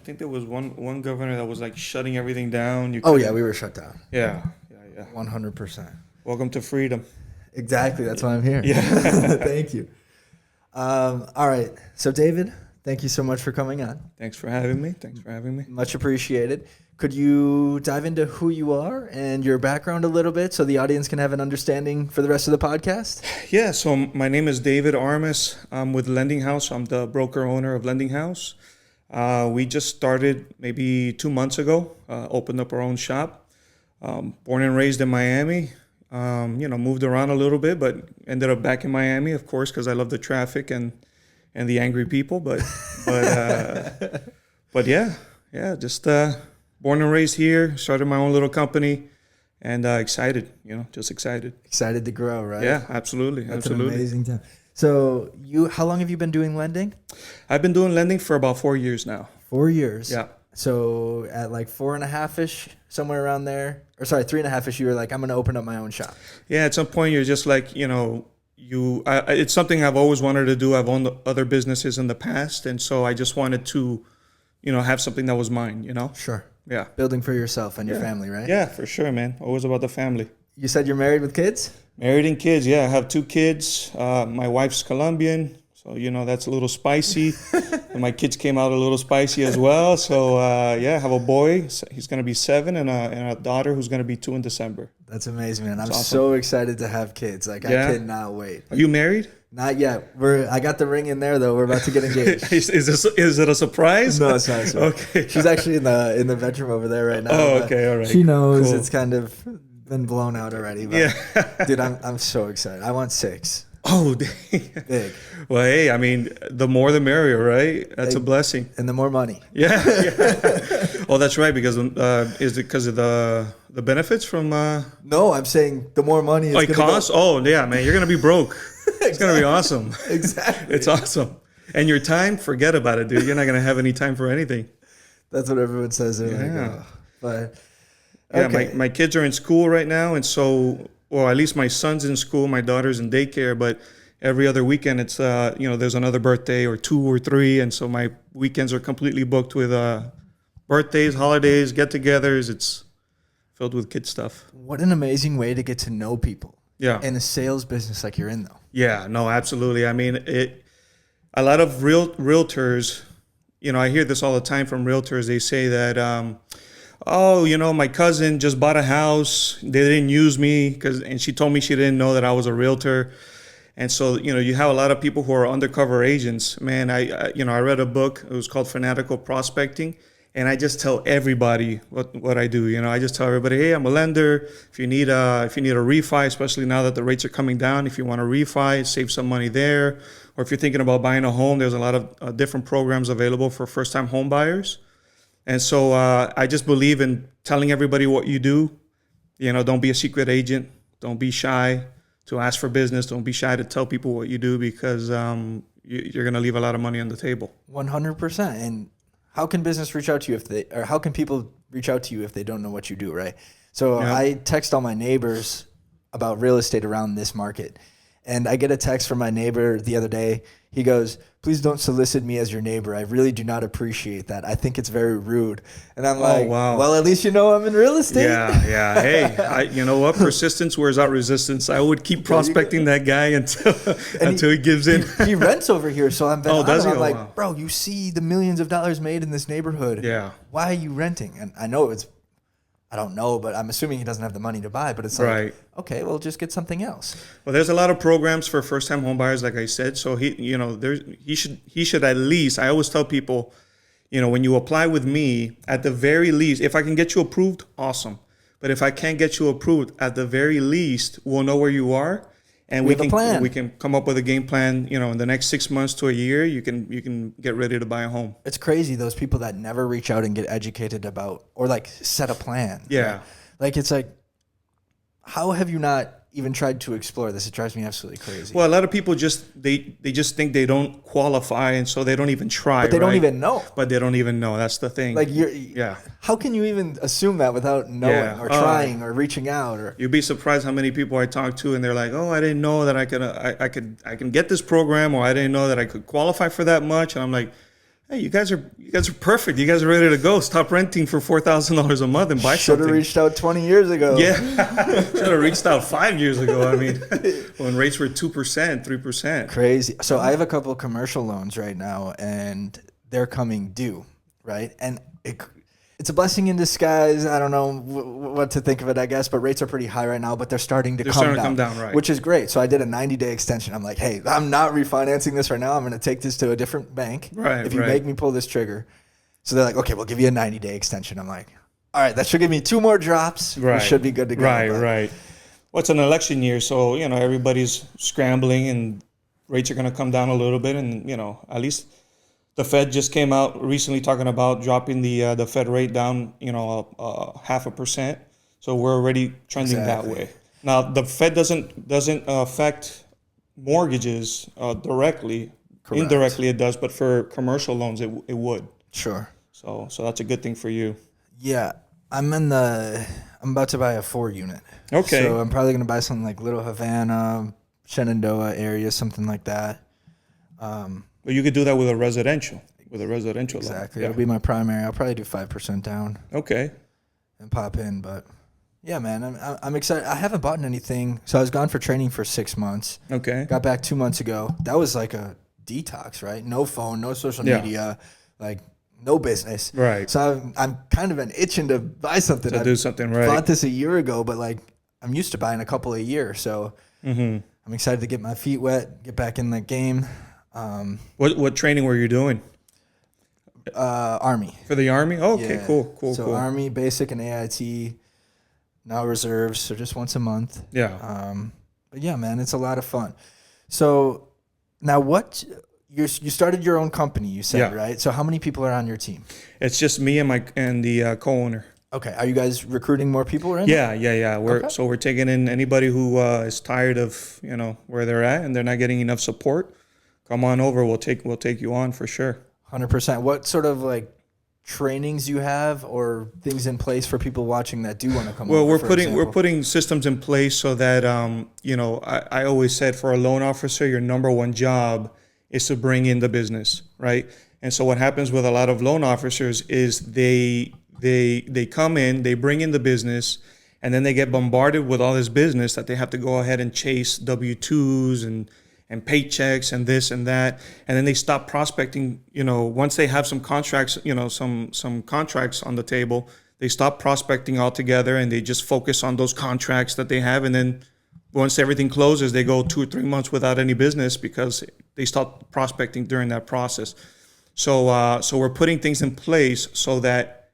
think there was one governor that was like shutting everything down. Oh yeah, we were shut down. Yeah, yeah. 100%. Welcome to freedom. Exactly. That's why I'm here. Yeah. Thank you. All right. So David, thank you so much for coming on. Thanks for having me. Much appreciated. Could you dive into who you are and your background a little bit so the audience can have an understanding for the rest of the podcast? Yeah, so my name is David Armas. I'm with Lending House. I'm the broker owner of Lending House. We just started maybe 2 months ago, opened up our own shop. Born and raised in Miami. Moved around a little bit, but ended up back in Miami, of course, because I love the traffic and the angry people. But yeah, just born and raised here. Started my own little company, and excited. Just excited. Excited to grow, right? Yeah, absolutely. That's an amazing time. So how long have you been doing lending? I've been doing lending for about 4 years now. 4 years. Yeah. So at like 4.5-ish, somewhere around there, or sorry, 3.5-ish, you were like, I'm going to open up my own shop. Yeah, at some point you're just like, it's something I've always wanted to do. I've owned other businesses in the past, and so I just wanted to, have something that was mine, Sure. Yeah. Building for yourself and your family, right? Yeah, for sure, man. Always about the family. You said you're married with kids? Married and kids, yeah. I have 2 kids. My wife's Colombian, so, that's a little spicy. And my kids came out a little spicy as well. So, I have a boy. He's going to be 7 and a daughter who's going to be 2 in December. That's amazing, man. I'm awesome. So excited to have kids. Like, I cannot wait. Are you married? Not yet. I got the ring in there, though. We're about to get engaged. Is it a surprise? No, it's not a surprise. Okay. She's actually in the bedroom over there right now. Oh, okay, all right. She knows Cool. It's kind of been blown out already. But Yeah. dude, I'm so excited. I want 6. Oh, dang. Big. Well, hey, I mean, the more the merrier, right? That's a blessing. And the more money. Yeah. Oh, that's right. Because is it because of the benefits from? No, I'm saying the more money. It costs. Oh, yeah, man, you're gonna be broke. It's gonna be awesome. Exactly. It's awesome. And your time, forget about it, dude. You're not gonna have any time for anything. That's what everyone says. They're Yeah. like, oh. But yeah, okay. my kids are in school right now, and so. Well, at least my son's in school, my daughter's in daycare, but every other weekend it's, there's another birthday or 2 or 3. And so my weekends are completely booked with birthdays, holidays, get-togethers. It's filled with kid stuff. What an amazing way to get to know people. Yeah. In a sales business like you're in, though. Yeah, no, absolutely. I mean, a lot of realtors, I hear this all the time from realtors. They say that, my cousin just bought a house. They didn't use me and she told me she didn't know that I was a realtor. And so, you have a lot of people who are undercover agents. Man, I read a book. It was called Fanatical Prospecting. And I just tell everybody what I do. I just tell everybody, hey, I'm a lender. If you need a refi, especially now that the rates are coming down, if you want to refi, save some money there. Or if you're thinking about buying a home, there's a lot of different programs available for first-time home buyers. And so I just believe in telling everybody what you do. Don't be a secret agent. Don't be shy to ask for business. Don't be shy to tell people what you do because you're going to leave a lot of money on the table. 100%. And how can business reach out to you how can people reach out to you if they don't know what you do, right? So I text all my neighbors about real estate around this market. And I get a text from my neighbor the other day. He goes, please don't solicit me as your neighbor. I really do not appreciate that. I think it's very rude. And I'm like, wow. Well, at least I'm in real estate. Yeah. Hey, you know what? Persistence wears out resistance. I would keep prospecting that guy until he gives in. He rents over here, so I'm does he? I'm like, wow. Bro, you see the millions of dollars made in this neighborhood. Yeah. Why are you renting? And I know I don't know, but I'm assuming he doesn't have the money to buy. But it's like, right. Okay, well, just get something else. Well, there's a lot of programs for first-time home buyers, like I said. So he should at least. I always tell people, when you apply with me, at the very least, if I can get you approved, awesome. But if I can't get you approved, at the very least, we'll know where you are, and we can come up with a game plan. In the next 6 months to a year, you can get ready to buy a home. It's crazy, those people that never reach out and get educated about or like set a plan. Yeah. Right? Like it's like, how have you not even tried to explore this? It drives me absolutely crazy. Well, a lot of people they just think they don't qualify, and so they don't even try. But they don't even know. But they don't even know. That's the thing. Like yeah. How can you even assume that without knowing or trying or reaching out? Or you'd be surprised how many people I talk to, and they're like, "Oh, I didn't know that I can get this program, or I didn't know that I could qualify for that much." And I'm like, hey, you guys are perfect. You guys are ready to go. Stop renting for $4,000 a month and buy something. Should have reached out 20 years ago. Yeah, should have reached out 5 years ago. I mean, when rates were 2%, 3%. Crazy. So I have a couple of commercial loans right now, and they're coming due, right? And it's a blessing in disguise. I don't know what to think of it, I guess, but rates are pretty high right now, but they're starting to come down, right. which is great. So I did a 90-day extension. I'm like, hey, I'm not refinancing this right now. I'm going to take this to a different bank if you make me pull this trigger. So they're like, okay, we'll give you a 90-day extension. I'm like, all right, that should give me 2 more drops. We should be good to go. Right. Well, it's an election year, so, everybody's scrambling and rates are going to come down a little bit. And, at least the Fed just came out recently talking about dropping the Fed rate down, 0.5%. So we're already trending that way. Now, the Fed doesn't affect mortgages directly. Correct. Indirectly, it does, but for commercial loans, it would. Sure. So that's a good thing for you. Yeah, I'm about to buy a 4-unit. Okay. So I'm probably going to buy something like Little Havana, Shenandoah area, something like that. But you could do that with a residential Exactly. loan. It'll be my primary. I'll probably do 5% down. Okay. And pop in, but yeah, man, I'm excited. I haven't bought anything. So I was gone for training for 6 months. Okay. Got back 2 months ago. That was like a detox, right? No phone, no social media, like no business. Right. So I'm kind of itching to buy something. Do something right. Bought this a year ago, but like I'm used to buying a couple a year. So I'm excited to get my feet wet, get back in the game. What training were you doing? Army. For the Army? Oh, okay, Yeah. cool. So Army, basic, and AIT. Now reserves, so just once a month. Yeah. But yeah, man, it's a lot of fun. So now you started your own company, you said, right? So how many people are on your team? It's just me and the co-owner. Okay. Are you guys recruiting more people right now? Yeah. We're taking in anybody who is tired of, where they're at and they're not getting enough support. Come on over. We'll take you on for sure. 100%. What sort of like trainings you have or things in place for people watching that do want to come over? Well, we're putting systems in place so that I always said for a loan officer, your number one job is to bring in the business, right? And so what happens with a lot of loan officers is they come in, they bring in the business, and then they get bombarded with all this business that they have to go ahead and chase W-2s and paychecks and this and that, and then they stop prospecting. Once they have some contracts, some contracts on the table, they stop prospecting altogether and they just focus on those contracts that they have. And then once everything closes, they go 2 or 3 months without any business because they stop prospecting during that process. So we're putting things in place so that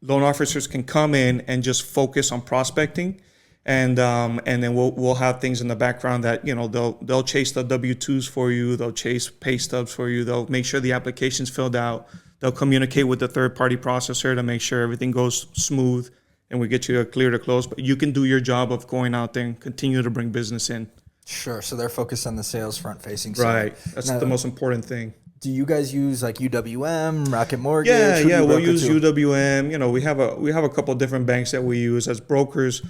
loan officers can come in and just focus on prospecting. And then we'll have things in the background that they'll chase the W-2s for you, they'll chase pay stubs for you, they'll make sure the application's filled out, they'll communicate with the third-party processor to make sure everything goes smooth and we get you a clear to close. But you can do your job of going out there and continue to bring business in. Sure. So they're focused on the sales front-facing side. Right. That's the most important thing. Do you guys use like UWM, Rocket Mortgage? Yeah. We'll use UWM. We have a couple of different banks that we use as brokers.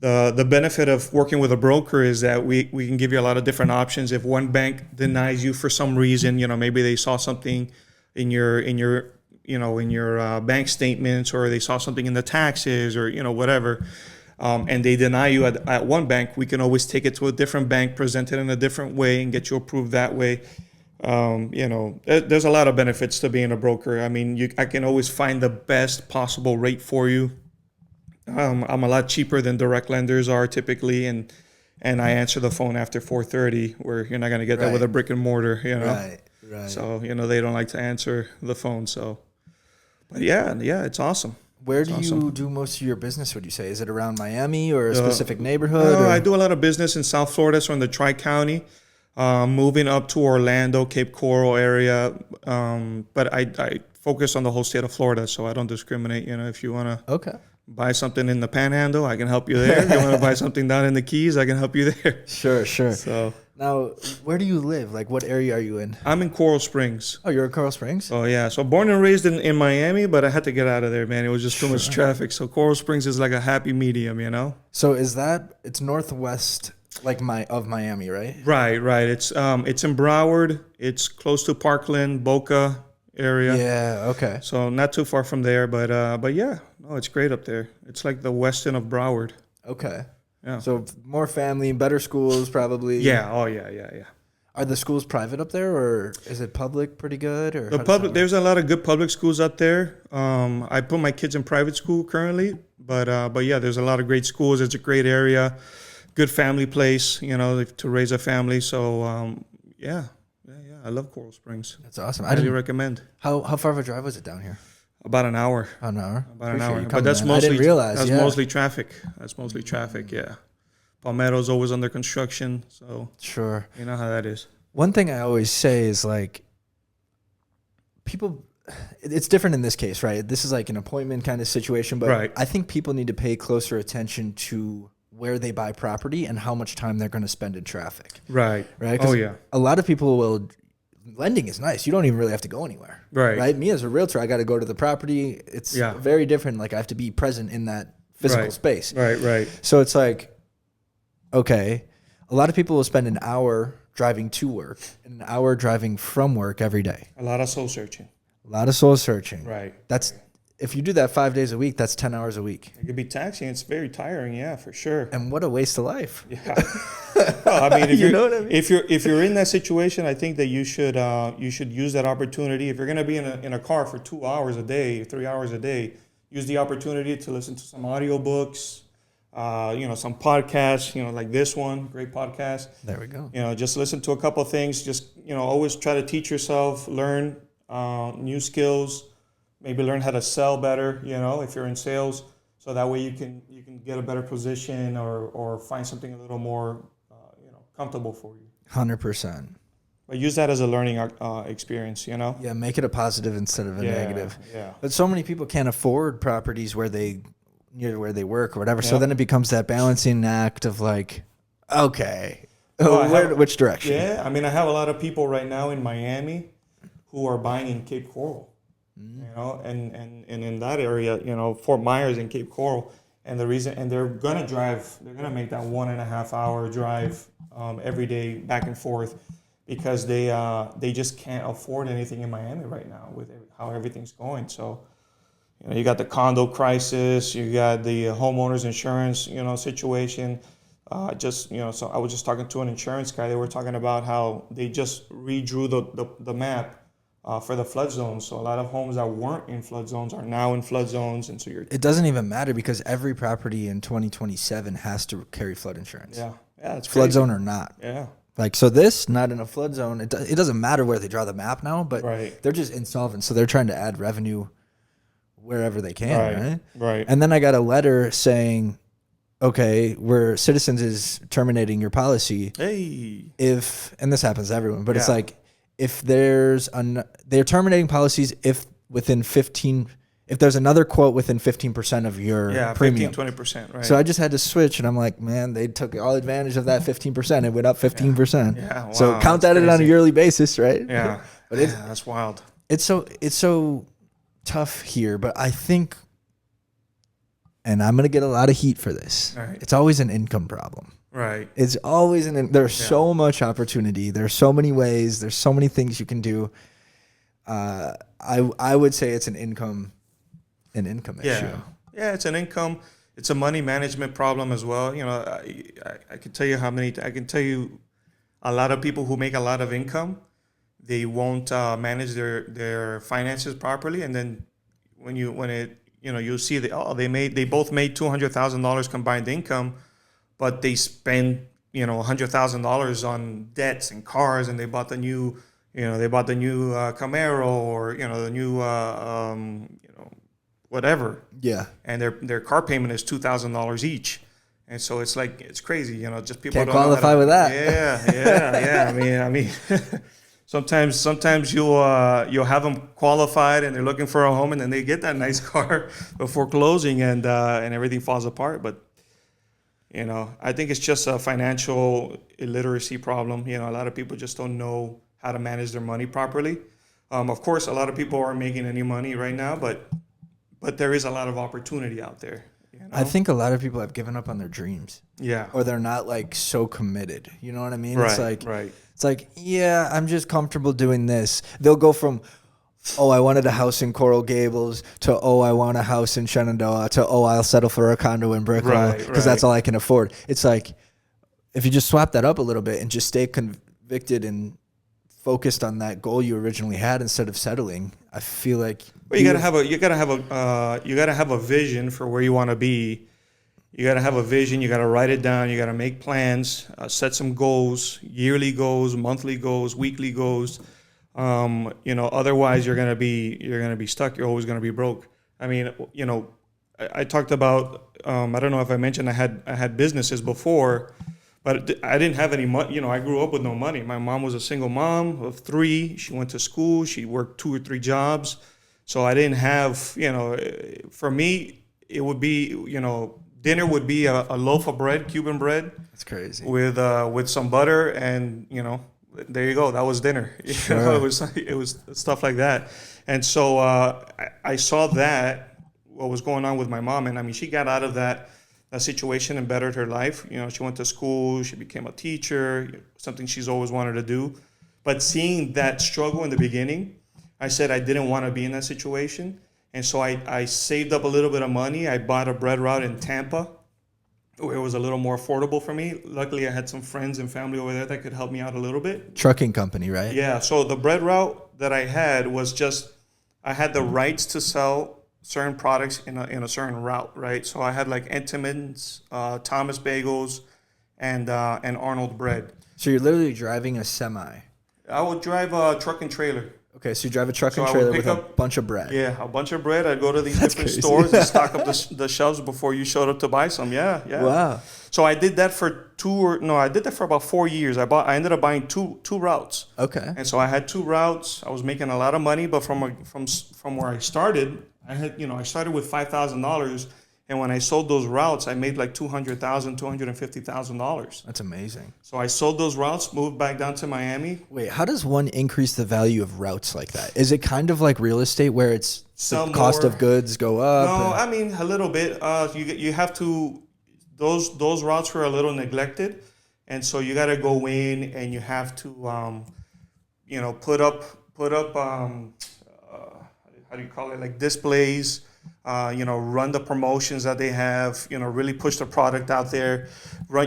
The benefit of working with a broker is that we can give you a lot of different options. If one bank denies you for some reason, maybe they saw something in your bank statements, or they saw something in the taxes, or whatever, and they deny you at one bank, we can always take it to a different bank, present it in a different way, and get you approved that way. There's a lot of benefits to being a broker. I mean, I can always find the best possible rate for you. I'm a lot cheaper than direct lenders are typically, and I answer the phone after 4:30, where you're not going to get that with a brick and mortar, Right. So they don't like to answer the phone. So, but yeah, it's awesome. Where do you do most of your business, would you say? Is it around Miami or a specific neighborhood? I do a lot of business in South Florida, so in the Tri-County, moving up to Orlando, Cape Coral area. But I focus on the whole state of Florida, so I don't discriminate. If you want to buy something in the Panhandle, I can help you there. If you want to buy something down in the Keys, I can help you there. Sure. So now, where do you live? Like, what area are you in? I'm in Coral Springs. Oh, you're in Coral Springs? Oh, yeah. So born and raised in Miami, but I had to get out of there, man. It was just too much traffic. So Coral Springs is like a happy medium, So it's northwest of Miami, right? Right. It's in Broward. It's close to Parkland, Boca. area. Yeah. Okay. So not too far from there, but yeah, no, it's great up there. It's like the Weston of Broward. Okay. Yeah. So more family, better schools, probably. Yeah. Oh yeah. Are the schools private up there, or is it public pretty good? Or The public, there's a lot of good public schools out there. I put my kids in private school currently, but yeah, there's a lot of great schools. It's a great area, good family place, you know, to raise a family. So yeah, I love Coral Springs. That's awesome. I highly recommend. How far of a drive was it down here? About an hour. An hour. About an hour. You But that's man. mostly I didn't realize. that's Yeah. mostly traffic. That's mostly traffic. Yeah. Palmetto's always under construction, so Sure. you know how that is. One thing I always say is like, people, it's different in this case, right? This is like an appointment kind of situation, but Right. I think people need to pay closer attention to where they buy property and how much time they're going to spend in traffic. Right. Right? 'Cause Oh yeah. a lot of people will, lending is nice. You don't even really have to go anywhere. Right. Right? Me as a realtor, I got to go to the property. It's Yeah. very different. Like I have to be present in that physical Right. space. Right. So it's like, okay, a lot of people will spend an hour driving to work and an hour driving from work every day. A lot of soul searching. A lot of soul searching. Right. That's, if you do that 5 days a week, that's 10 hours a week. It could be taxing. It's very tiring. Yeah, for sure. And what a waste of life. Yeah. Well, I mean, if You know what I mean? if you're in that situation, I think that you should use that opportunity. If you're going to be in a car for 2 hours a day, 3 hours a day, use the opportunity to listen to some audiobooks, some podcasts, like this one, great podcast. There we go. Just listen to a couple of things. Just, always try to teach yourself, learn new skills, maybe learn how to sell better, if you're in sales. So that way you can get a better position or find something a little more, comfortable for you. 100%. But use that as a learning experience, Yeah, make it a positive instead of a negative. Yeah. But so many people can't afford properties near where they work or whatever. So Yeah. then it becomes that balancing act of like, okay, Well, which direction? Yeah, I mean, I have a lot of people right now in Miami who are buying in Cape Coral, and in that area, Fort Myers and Cape Coral. And they're gonna make that 1.5 hour drive every day back and forth because they just can't afford anything in Miami right now with how everything's going. So, you got the condo crisis, you got the homeowners insurance, situation. So I was just talking to an insurance guy. They were talking about how they just redrew the map for the flood zones. So a lot of homes that weren't in flood zones are now in flood zones, and so It doesn't even matter because every property in 2027 has to carry flood insurance. yeah, it's Flood crazy. zone or not. Yeah, Like, so this, not in a flood zone. It doesn't matter where they draw the map now, but Right. they're just insolvent. So they're trying to add revenue wherever they can, right. And then I got a letter saying, okay, where Citizens is terminating your policy. Hey, And this happens to everyone, but it's Yeah. like, if they're terminating policies if there's another quote within 15% of your premium. 15-20%, right? So I just had to switch, and I'm like, man, they took all advantage of that 15%. It went up 15%. Yeah, wow, So count that's that on a crazy. yearly basis, right? yeah, But that's wild. it's so tough here, but I think, and I'm gonna get a lot of heat for this. All right. It's always an income problem. Right. It's always there's so much opportunity. There's so many ways. There's so many things you can do. I would say it's an income issue. Yeah, it's an income. It's a money management problem as well. I can tell you I can tell you a lot of people who make a lot of income, they won't manage their finances properly, and then you'll see they both made $200,000 combined income, but they spend $100,000 on debts and cars, and they bought the new Camaro or the new whatever. Yeah. And their car payment is $2,000 each, and so it's like it's crazy. Just people Can't don't know how qualify with that. Yeah. I mean, sometimes you'll have them qualified and they're looking for a home, and then they get that nice car before closing, and everything falls apart. But I think it's just a financial illiteracy problem. A lot of people just don't know how to manage their money properly. Of course, a lot of people aren't making any money right now, but there is a lot of opportunity out there. I think a lot of people have given up on their dreams. Yeah. Or they're not like so committed. You know what I mean? Right. It's like, right. It's like, yeah, I'm just comfortable doing this. They'll go from oh, I wanted a house in Coral Gables, to, oh, I want a house in Shenandoah, to, oh, I'll settle for a condo in Brickell because that's all I can afford. It's like, if you just swap that up a little bit and just stay convicted and focused on that goal you originally had instead of settling, I feel like you gotta have a vision for where you want to be. You gotta have a vision. You gotta write it down. You gotta make plans, set some goals, yearly goals, monthly goals, weekly goals. Otherwise you're gonna be stuck. You're always gonna be broke. I mean, I talked about. I don't know if I mentioned I had businesses before. But I didn't have any money. I grew up with no money. My mom was a single mom of 3. She went to school. She worked 2 or 3 jobs. So I didn't have, for me, it would be, dinner would be a loaf of bread, Cuban bread. That's crazy. With some butter and, there you go. That was dinner. Sure. It was stuff like that. And so I saw that, what was going on with my mom. And I mean, she got out of that situation and bettered her life. She went to school, she became a teacher, something she's always wanted to do. But seeing that struggle in the beginning, I said I didn't want to be in that situation. And so I saved up a little bit of money. I bought a bread route in Tampa, where it was a little more affordable for me. Luckily, I had some friends and family over there that could help me out a little bit. Trucking company, right? Yeah, so the bread route that I had was just, I had the rights to sell certain products in a certain route, right? So I had like Entenmann's, Thomas Bagels, and Arnold Bread. So you're literally driving a semi. I would drive a truck and trailer. Okay, so you drive a truck and trailer with a bunch of bread. Yeah, a bunch of bread. I'd go to these different stores and stock up the shelves before you showed up to buy some. Yeah. Wow. So I did that for I did that for about 4 years. I ended up buying two routes. Okay. And so I had 2 routes. I was making a lot of money, but from where I started, I started with $5,000, and when I sold those routes, I made like $200,000, $250,000. That's amazing. So I sold those routes, moved back down to Miami. Wait, how does one increase the value of routes like that? Is it kind of like real estate where it's the cost of goods go up? No, I mean a little bit. You have to. Those routes were a little neglected, and so you got to go in and you have to, put up. How do you call it? Like displays. Run the promotions that they have, really push the product out there,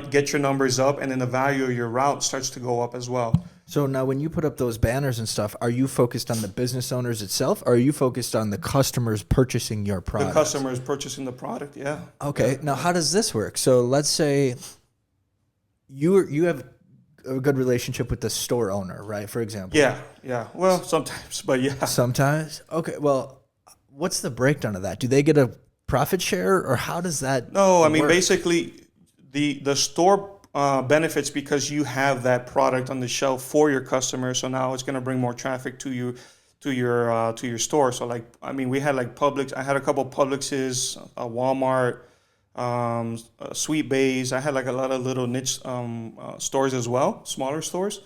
get your numbers up, and then the value of your route starts to go up as well. So now when you put up those banners and stuff, are you focused on the business owners itself, or are you focused on the customers purchasing your product? The customers purchasing the product, yeah. Okay, now how does this work? So let's say you have a good relationship with the store owner, right, for example? Yeah. Well, sometimes, but yeah. Sometimes? Okay, well, what's the breakdown of that? Do they get a profit share, or how does that No, I mean, work? basically, the store benefits because you have that product on the shelf for your customers. So now it's going to bring more traffic to your store. So like, I mean, we had like Publix. I had a couple Publixes, a Walmart, Sweet Bays. I had like a lot of little niche stores as well, smaller stores.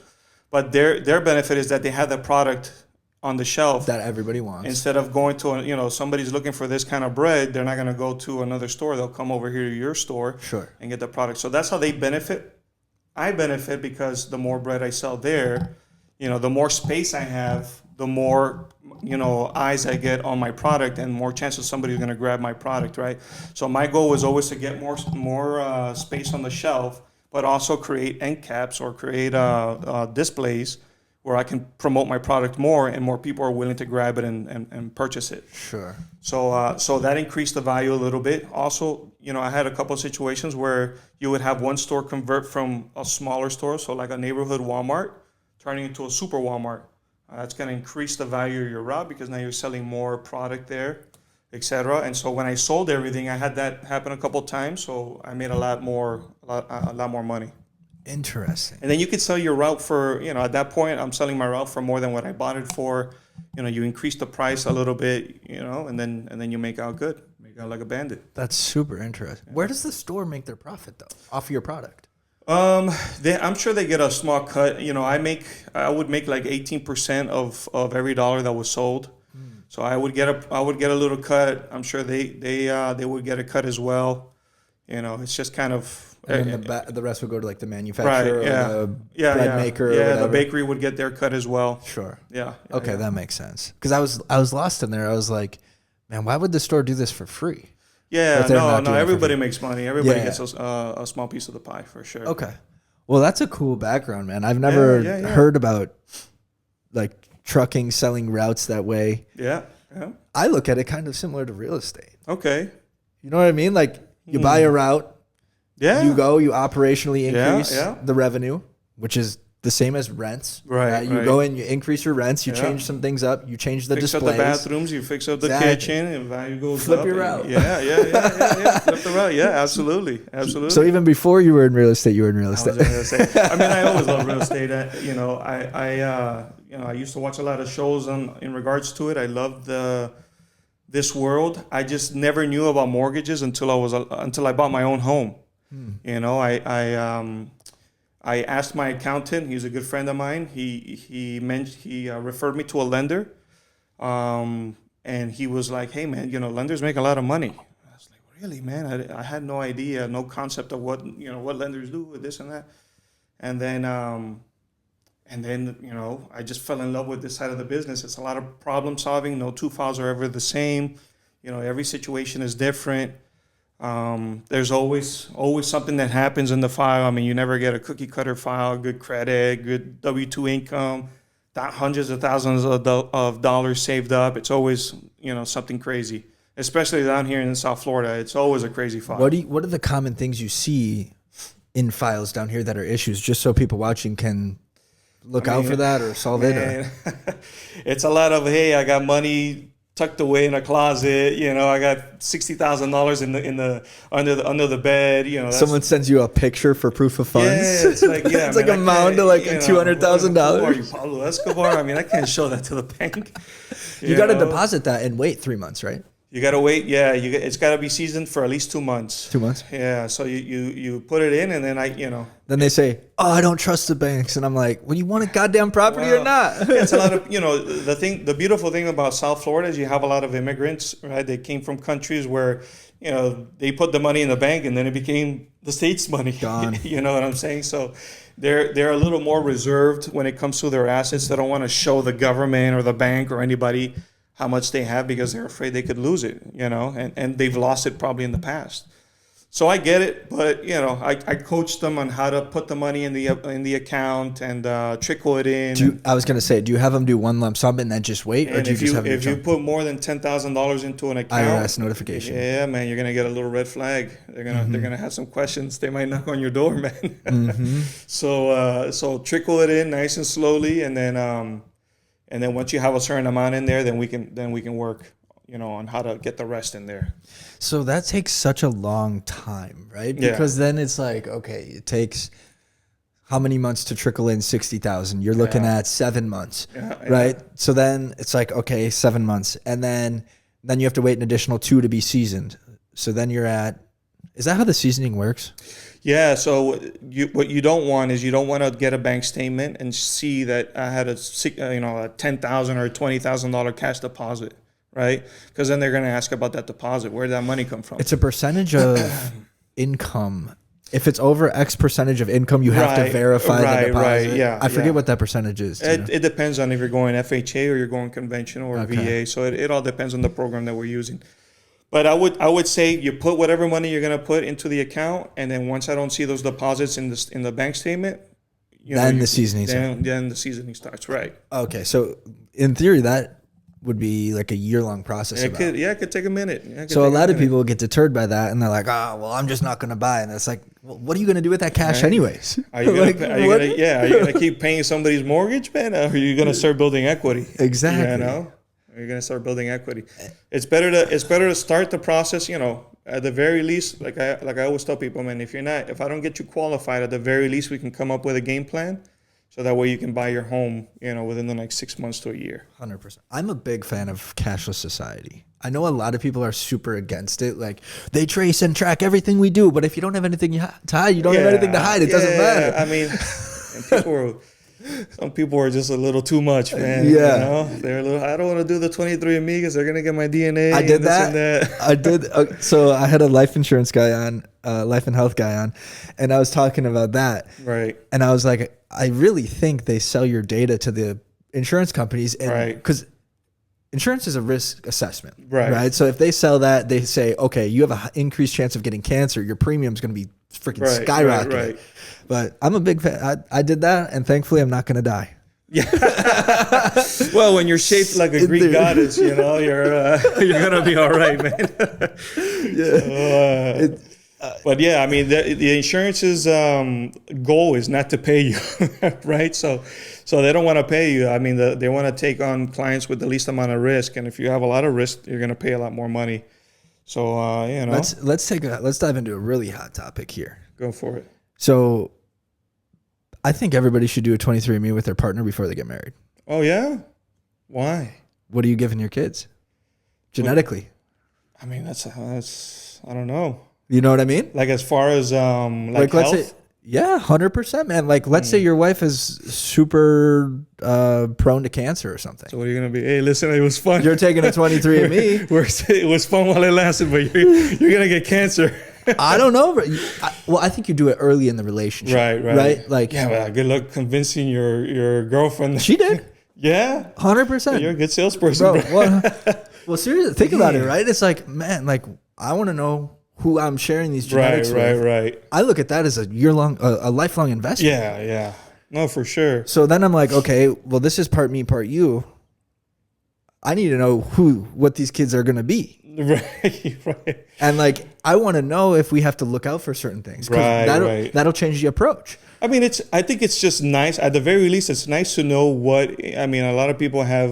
But their benefit is that they have the product on the shelf that everybody wants. Instead of going to somebody's looking for this kind of bread, they're not going to go to another store. They'll come over here to your store, sure, and get the product. So that's how they benefit. I benefit because the more bread I sell there, the more space I have, the more eyes I get on my product, and more chances somebody's going to grab my product, right? So my goal was always to get more space on the shelf, but also create end caps or create displays where I can promote my product more, and more people are willing to grab it and purchase it. Sure. So that increased the value a little bit. Also, I had a couple of situations where you would have one store convert from a smaller store, so like a neighborhood Walmart, turning into a super Walmart. That's going to increase the value of your route because now you're selling more product there, etc. And so when I sold everything, I had that happen a couple of times, so I made a lot more money. Interesting. And then you could sell your route for, at that point, I'm selling my route for more than what I bought it for. You increase the price a little bit, and then you make out good, make out like a bandit. That's super interesting. Where does the store make their profit though, off of your product? I'm sure they get a small cut. I would make like 18% of every dollar that was sold. So I would get a little cut. I'm sure they would get a cut as well. It's just kind of. And then the rest would go to like the manufacturer, right? Yeah, or the bread maker. Yeah, or the bakery would get their cut as well. Sure. Yeah. Okay, that makes sense. Because I was lost in there. I was like, man, why would the store do this for free? Yeah, no. Everybody makes money. Everybody gets a small piece of the pie for sure. Okay. Well, that's a cool background, man. I've never heard about like trucking, selling routes that way. Yeah. I look at it kind of similar to real estate. Okay. You know what I mean? Like you buy a route. Yeah. You operationally increase the revenue, which is the same as rents. Right. You go and you increase your rents. You change some things up. You change the fix displays. Fix up the bathrooms. You fix up the kitchen, and value goes Flip up. Your route. Yeah. Flip the route. Yeah, absolutely. So even before you were in real estate, you were in real estate. I mean, I always loved real estate. I used to watch a lot of shows in regards to it. I loved this world. I just never knew about mortgages until I bought my own home. I asked my accountant. He's a good friend of mine. He referred me to a lender, and he was like, "Hey, man, lenders make a lot of money." I was like, "Really, man?" I had no idea, no concept of what lenders do with this and that. And then I just fell in love with this side of the business. It's a lot of problem solving. No two files are ever the same. Every situation is different. There's always something that happens in the file. I mean, you never get a cookie cutter file, good credit, good W-2 income, hundreds of thousands of dollars saved up. It's always, something crazy, especially down here in South Florida. It's always a crazy file. What are the common things you see in files down here that are issues, just so people watching can look out for that or solve it? Or? It's a lot of, hey, I got money tucked away in a closet, I got $60,000 under the bed, Someone sends you a picture for proof of funds. Yeah, it's like it's like a mound of like $200,000. Are you Pablo Escobar? I mean, I can't show that to the bank. You got to deposit that and wait 3 months, right? You got to wait. Yeah, it's got to be seasoned for at least 2 months. 2 months. Yeah. So you put it in, and then Then they say, "Oh, I don't trust the banks," and I'm like, "Well, you want a goddamn property or not?" It's a lot of the beautiful thing about South Florida is you have a lot of immigrants, right? They came from countries where they put the money in the bank, and then it became the state's money. Gone. You know what I'm saying? So they're a little more reserved when it comes to their assets. They don't want to show the government or the bank or anybody how much they have because they're afraid they could lose it, and they've lost it probably in the past. So I get it, but I coach them on how to put the money in the account and trickle it in. I was gonna say, do you have them do one lump sum and then just wait, or do you just have them? If you put more than $10,000 into an account, IRS notification. Yeah, man, you're gonna get a little red flag. They're gonna have some questions. They might knock on your door, man. Mm-hmm. So trickle it in nice and slowly, and then once you have a certain amount in there, then we can work, on how to get the rest in there. So that takes such a long time, right? Because then it's like, okay, it takes how many months to trickle in 60,000? You're looking at 7 months, right? So then it's like, okay, 7 months, and then you have to wait an additional 2 to be seasoned. So then you're at. Is that how the seasoning works? Yeah. So what you don't want to get a bank statement and see that I had a $10,000 or $20,000 cash deposit, right? Because then they're going to ask about that deposit. Where did that money come from? It's a percentage of income. If it's over X percentage of income, you have to verify the deposit. Right. Yeah. I forget what that percentage is. It depends on if you're going FHA or you're going conventional or VA. So it all depends on the program that we're using. But I would say you put whatever money you're gonna put into the account, and then once I don't see those deposits in the bank statement, the seasoning. Then the seasoning starts. Right. Okay, so in theory that would be like a year-long process. It could take a minute. So a lot of people get deterred by that, and they're like, "Oh, well, I'm just not gonna buy." And it's like, well, what are you gonna do with that cash anyways? Are you gonna keep paying somebody's mortgage, man? Or are you gonna start building equity? Exactly. You're gonna start building equity. It's better to start the process. At the very least, like I always tell people, man, if I don't get you qualified, at the very least we can come up with a game plan, so that way you can buy your home, within the next 6 months to a year. 100%. I'm a big fan of cashless society. I know a lot of people are super against it. Like they trace and track everything we do, but if you don't have anything to hide, you don't have anything to hide. It doesn't matter. I mean, some people are just a little too much, man. Yeah. They're a little. I don't want to do the 23andMe because they're gonna get my DNA. I did that. I did. So I had a life insurance guy on life and health guy on, and I was talking about that. Right. And I was like, I really think they sell your data to the insurance companies, and because insurance is a risk assessment, right? So if they sell that, they say, okay, you have an increased chance of getting cancer. Your premium's going to be freaking skyrocketing. Right. But I'm a big fan. I did that, and thankfully, I'm not going to die. Yeah. Well, when you're shaped like a Greek goddess, you know, you're gonna be all right, man. Yeah. But yeah, I mean, the insurance's goal is not to pay you, right? So they don't want to pay you. I mean, they want to take on clients with the least amount of risk, and if you have a lot of risk, you're gonna pay a lot more money. So you know, let's dive into a really hot topic here. Go for it. So, I think everybody should do a 23andMe with their partner before they get married. Oh yeah, why? What are you giving your kids genetically? I mean, that's I don't know. You know what I mean? Like as far as like let's health? say, yeah, 100%, man. Like let's say your wife is super prone to cancer or something. So what are you gonna be? Hey, listen, it was fun. You're taking a 23andMe. It was fun while it lasted, but you're gonna get cancer. I don't know. Well, I think you do it early in the relationship. Right? Like, yeah, well, good luck convincing your girlfriend. She did. Yeah. 100%. You're a good salesperson, bro. Well, seriously, think about it, right? It's like, man, like I want to know who I'm sharing these genetics with. Right. I look at that as a year-long, a lifelong investment. Yeah. No, for sure. So then I'm like, okay, well, this is part me, part you. I need to know what these kids are going to be. Right. And like, I want to know if we have to look out for certain things. That'll change the approach. I mean, I think it's just nice. At the very least, it's nice to know what, I mean, a lot of people have,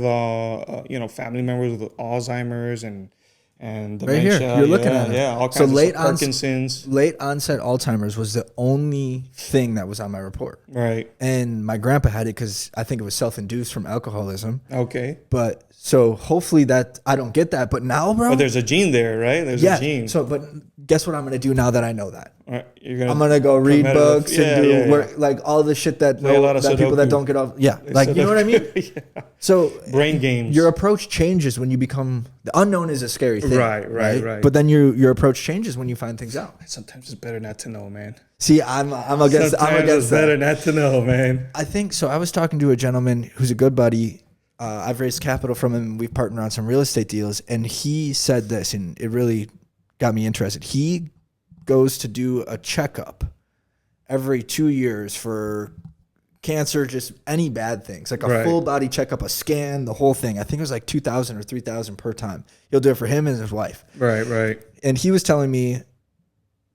family members with Alzheimer's and dementia. Right here, you're looking at it. Yeah, all kinds of stuff, Parkinson's. Late onset Alzheimer's was the only thing that was on my report. Right. And my grandpa had it because I think it was self-induced from alcoholism. Okay. But so hopefully that I don't get that. But now, bro. But there's a gene there, right? There's a gene. So, but guess what I'm going to do now that I know that? Right. I'm going to go read books and do work, like all the shit that people that don't get off. Yeah. Like, you know what I mean? Yeah. So brain games. Your approach changes when you become, the unknown is a scary thing. Right. But then your approach changes when you find things out. Sometimes it's better not to know, man. See, I'm against it's better not to know, man. I think so. I was talking to a gentleman who's a good buddy. I've raised capital from him. We've partnered on some real estate deals, and he said this, and it really got me interested. He goes to do a checkup every 2 years for cancer, just any bad things, like a full body checkup, a scan, the whole thing. I think it was like $2,000 or $3,000 per time. He'll do it for him and his wife. Right. And he was telling me,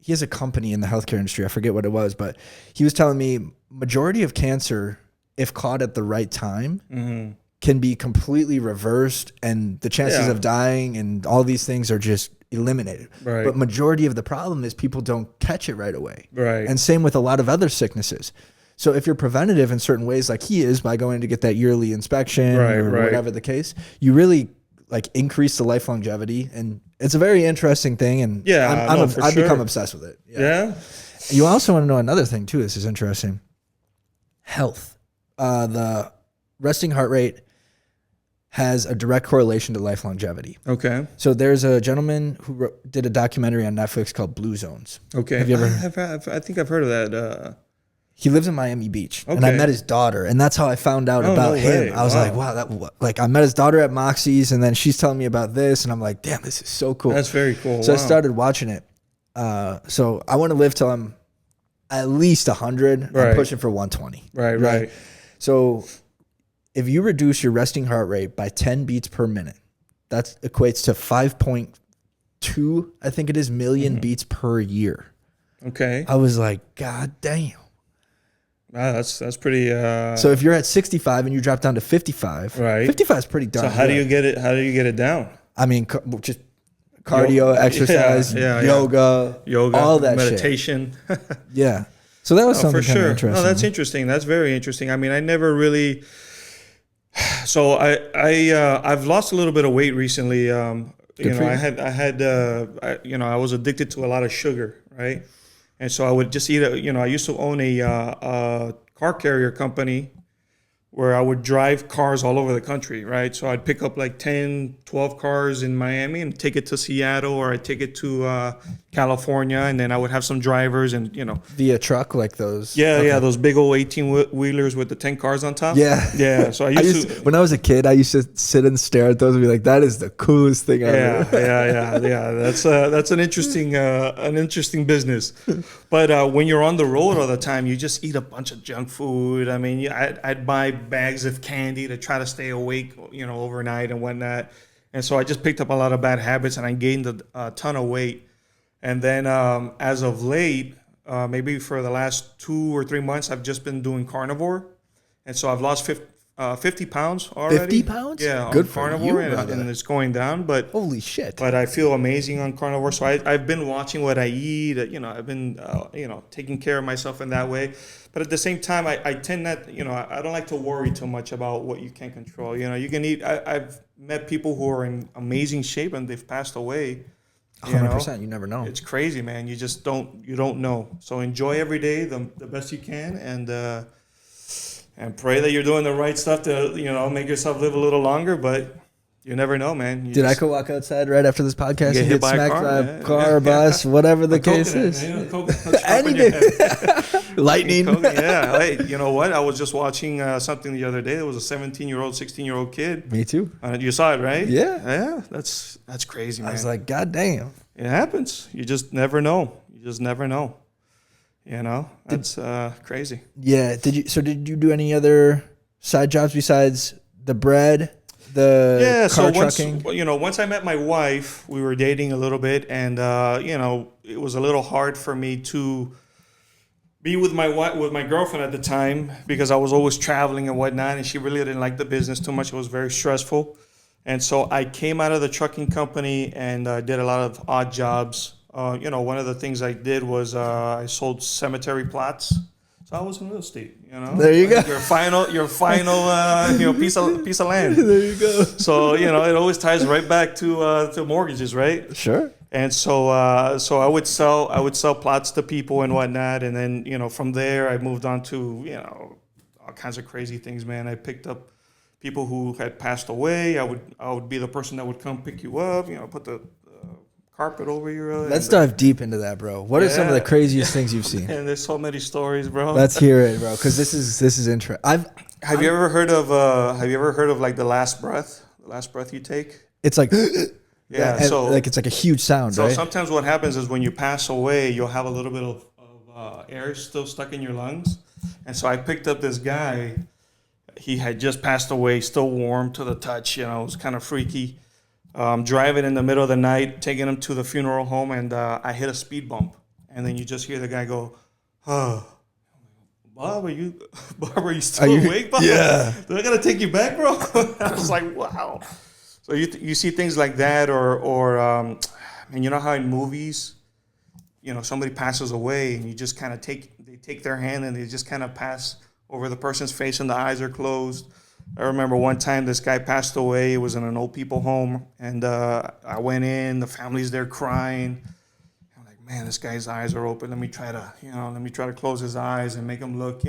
he has a company in the healthcare industry. I forget what it was, but he was telling me majority of cancer, if caught at the right time, can be completely reversed, and the chances of dying and all these things are just eliminated. Right. But majority of the problem is people don't catch it right away. Right. And same with a lot of other sicknesses. So if you're preventative in certain ways, like he is by going to get that yearly inspection or whatever the case, you really like increase the life longevity, and it's a very interesting thing. And I've become obsessed with it. Yeah. You also want to know another thing too. This is interesting. Health. The resting heart rate has a direct correlation to life longevity. Okay. So there's a gentleman who did a documentary on Netflix called Blue Zones. Okay. Have you ever? I think I've heard of that. He lives in Miami Beach, and I met his daughter, and that's how I found out about him. I was like, wow, I met his daughter at Moxie's, and then she's telling me about this, and I'm like, damn, this is so cool. That's very cool. So I started watching it. So I want to live till I'm at least 100. I'm pushing for 120. Right. So if you reduce your resting heart rate by 10 beats per minute, that equates to 5.2, I think it is, million beats per year. Okay. I was like, God damn. Wow, that's pretty. So if you're at 65 and you drop down to 55, 55 is pretty darn. So how do you get it? How do you get it down? I mean, just cardio, exercise, yoga, all that meditation. Yeah. So that was something for sure. Interesting. No, that's interesting. That's very interesting. I mean, I never really. So I've lost a little bit of weight recently. I was addicted to a lot of sugar, right? And so I would just eat I used to own a car carrier company where I would drive cars all over the country, right? So I'd pick up like 10, 12 cars in Miami and take it to Seattle, or I'd take it to California, and then I would have some drivers and, Via truck, like those. Yeah, Okay. yeah, those big old 18-wheelers with the 10 cars on top. Yeah. Yeah, so I used to... When I was a kid, I used to sit and stare at those and be like, that is the coolest thing ever. Yeah. That's an interesting business. But when you're on the road all the time, you just eat a bunch of junk food. I mean, I'd buy bags of candy to try to stay awake, overnight and whatnot. And so I just picked up a lot of bad habits, and I gained a ton of weight. And then as of late, maybe for the last 2 or 3 months, I've just been doing carnivore. And so I've lost 50 pounds already. 50 pounds? Yeah, good on for carnivore, you, and it's going down. But holy shit! But I feel amazing on carnivore. So I've been watching what I eat. I've been taking care of myself in that way. But at the same time, I tend not. I don't like to worry too much about what you can't control. You can eat. I've met people who are in amazing shape and they've passed away. 100%. You never know. It's crazy, man. You just don't know. So enjoy every day the best you can, and pray that you're doing the right stuff to make yourself live a little longer. But you never know, man. I could walk outside right after this podcast and get by smacked a by a car or bus, whatever the case is? Anything. Lightning. Yeah. Hey, you know what? I was just watching something the other day. There was a 17-year-old, 16-year-old kid. Me too. You saw it, right? Yeah. Yeah. That's crazy, man. I was like, God damn. It happens. You just never know. That's crazy. Yeah. Did you do any other side jobs besides the bread, car trucking? Once I met my wife, we were dating a little bit, and it was a little hard for me to be with my girlfriend at the time, because I was always traveling and whatnot, and she really didn't like the business too much. It was very stressful. And so I came out of the trucking company and did a lot of odd jobs. One of the things I did was I sold cemetery plots. So I was in real estate. There you go. Your final piece of land. There you go. So it always ties right back to mortgages, right? Sure. And so I would sell plots to people and whatnot, and then from there I moved on to all kinds of crazy things, man. I picked up people who had passed away. I would be the person that would come pick you up, put the carpet over your. Let's dive deep into that, bro. What are some of the craziest things you've seen? And there's so many stories, bro. Let's hear it, bro, because this is interesting. Have you ever heard of like the last breath? The last breath you take. It's like. Yeah, so like it's like a huge sound, so right? Sometimes what happens is when you pass away, you'll have a little bit of air still stuck in your lungs. And so I picked up this guy. He had just passed away, still warm to the touch. It was kind of freaky. Driving in the middle of the night, taking him to the funeral home, and I hit a speed bump. And then you just hear the guy go, "Oh, Bob, are you still awake, Bob? Yeah. Do I gotta take you back, bro?" I was like, wow. So you see things like that, or and you know how in movies, somebody passes away and you just kind of take their hand and they just kind of pass over the person's face and the eyes are closed. I remember one time this guy passed away. It was in an old people home, and I went in. The family's there crying. I'm like, man, this guy's eyes are open. Let me try to close his eyes and make him look,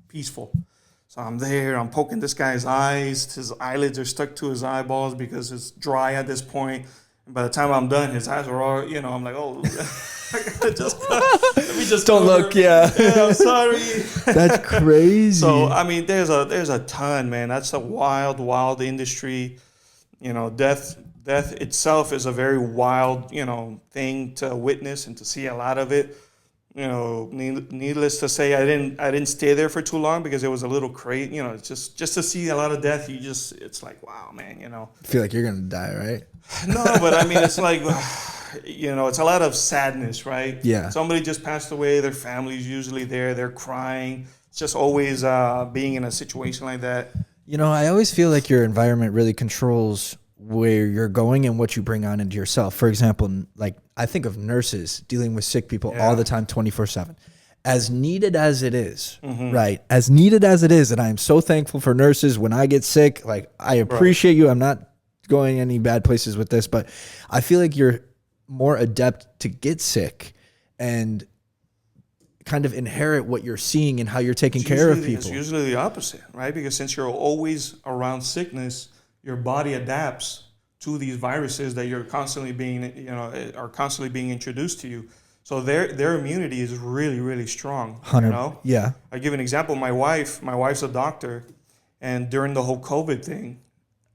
peaceful. So I'm there, I'm poking this guy's eyes. His eyelids are stuck to his eyeballs because it's dry at this point. And by the time I'm done, his eyes are all, I'm like, oh, let me just don't look, yeah. I'm sorry. That's crazy. So, I mean, there's a ton, man. That's a wild industry. Death itself is a very wild, thing to witness and to see a lot of it. Needless to say, I didn't stay there for too long because it was a little crazy. Just to see a lot of death, it's like, wow, man. I feel like you're gonna die, right? No, but I mean, it's like, it's a lot of sadness, right? Yeah. Somebody just passed away. Their family's usually there. They're crying. It's just always being in a situation like that. I always feel like your environment really controls where you're going and what you bring on into yourself. For example, like I think of nurses dealing with sick people all the time, 24/7. As needed as it is, right? As needed as it is, and I am so thankful for nurses when I get sick. Like I appreciate you. I'm not going any bad places with this, but I feel like you're more adept to get sick and kind of inherit what you're seeing and how you're taking care of people. It's usually the opposite, right? Because since you're always around sickness, your body adapts to these viruses that you're constantly being, are constantly being introduced to you. So their immunity is really, really strong. 100. Yeah. I give an example. My wife's a doctor, and during the whole COVID thing,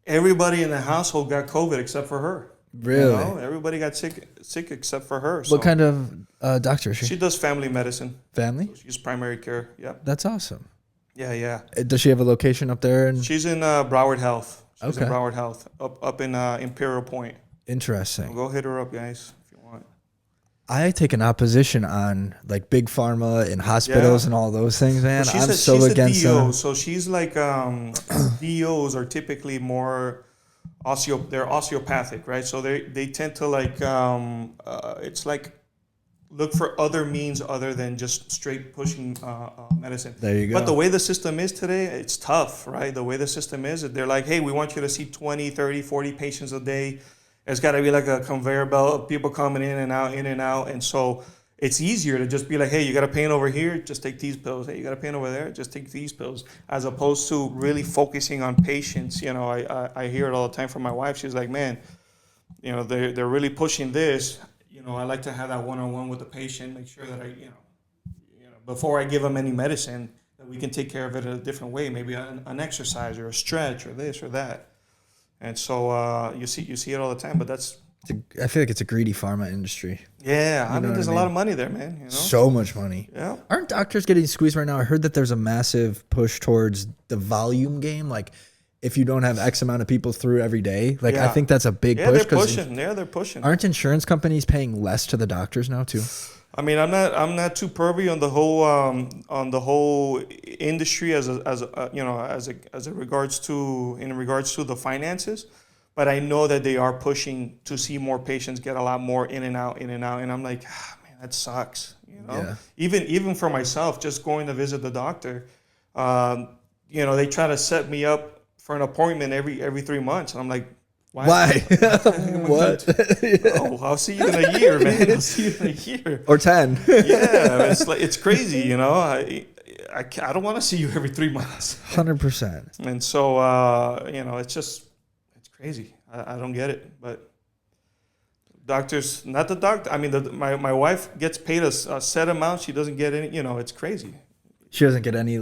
everybody in the household got COVID except for her. Really? Everybody got sick except for her. What kind of doctor is she? She does family medicine. Family? So she's primary care. Yeah. That's awesome. Yeah. Does she have a location up there? She's in Broward Health. She's Okay. in Broward Health, up in Imperial Point. Interesting. So go hit her up, guys, if you want. I take an opposition on like big pharma and hospitals and all those things, man. Well, I'm so against them. So she's like DOs are typically more they're osteopathic, right? So they tend to like it's like look for other means other than just straight pushing medicine. There you go. But the way the system is today, it's tough, right? The way the system is, they're like, hey, we want you to see 20, 30, 40 patients a day. It's got to be like a conveyor belt of people coming in and out, in and out. And so it's easier to just be like, hey, you got a pain over here, just take these pills. Hey, you got a pain over there, just take these pills. As opposed to really focusing on patients. I hear it all the time from my wife. She's like, man, they're really pushing this. I like to have that one-on-one with the patient, make sure that before I give them any medicine, that we can take care of it in a different way, maybe an exercise or a stretch or this or that. And so you see it all the time, but I feel like it's a greedy pharma industry. Yeah, I mean, there's a lot of money there, man. So much money. Yeah. Aren't doctors getting squeezed right now? I heard that there's a massive push towards the volume game. Like, if you don't have X amount of people through every day, like I think that's a big push. They're pushing. Aren't insurance companies paying less to the doctors now too? I mean, I'm not too pervy on the whole industry as in regards to the finances, but I know that they are pushing to see more patients get a lot more in and out, and I'm like, man, that sucks. Yeah. Even for myself, just going to visit the doctor, they try to set me up for an appointment every 3 months, and I'm like, why? What? Oh, I'll see you in a year, man. I'll see you in a year. Or 10. Yeah, it's crazy, I don't want to see you every 3 months. 100%. And so, it's crazy. I don't get it. But doctors, not the doctor. I mean, my wife gets paid a set amount. She doesn't get any, it's crazy. She doesn't get any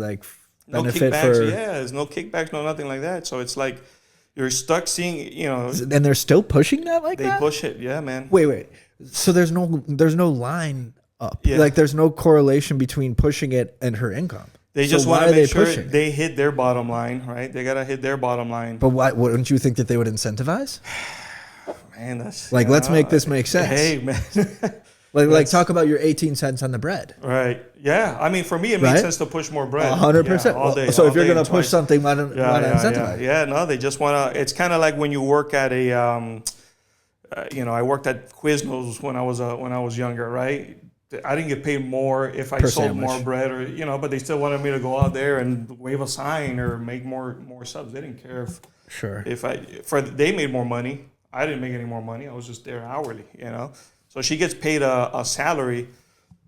no benefit kickbacks. There's no kickbacks, no nothing like that. So it's like you're stuck seeing, And they're still pushing that like that? They push it, yeah, man. Wait. So there's no line up. Yeah. Like there's no correlation between pushing it and her income. They just want to make sure they hit their bottom line, right? They gotta hit their bottom line. But why wouldn't you think that they would incentivize? Man, that's let's make this make sense. Hey, man. Like talk about your 18 cents on the bread. Right. Yeah. I mean, for me, it makes sense to push more bread. 100%. All day. So if you're going to push something, why not incentivize? Yeah. No, they just want to. It's kind of like when you work at a, I worked at Quiznos when I was younger, right? I didn't get paid more if I sold more bread, or but they still wanted me to go out there and wave a sign or make more subs. They didn't care if they made more money. I didn't make any more money. I was just there hourly, So she gets paid a salary,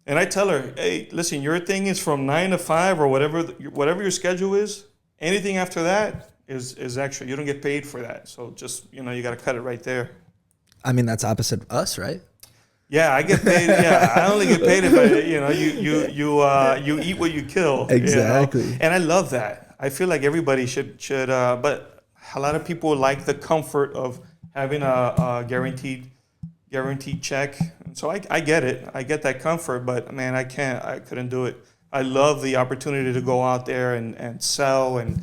and I tell her, hey, listen, your thing is from 9 to 5 or whatever your schedule is. Anything after that is extra. You don't get paid for that. So just you got to cut it right there. I mean, that's opposite us, right? Yeah, I get paid. Yeah, I only get paid if you eat what you kill. Exactly. And I love that. I feel like everybody should. But a lot of people like the comfort of having a guaranteed check. And so I get it. I get that comfort, but man, I couldn't do it. I love the opportunity to go out there and sell and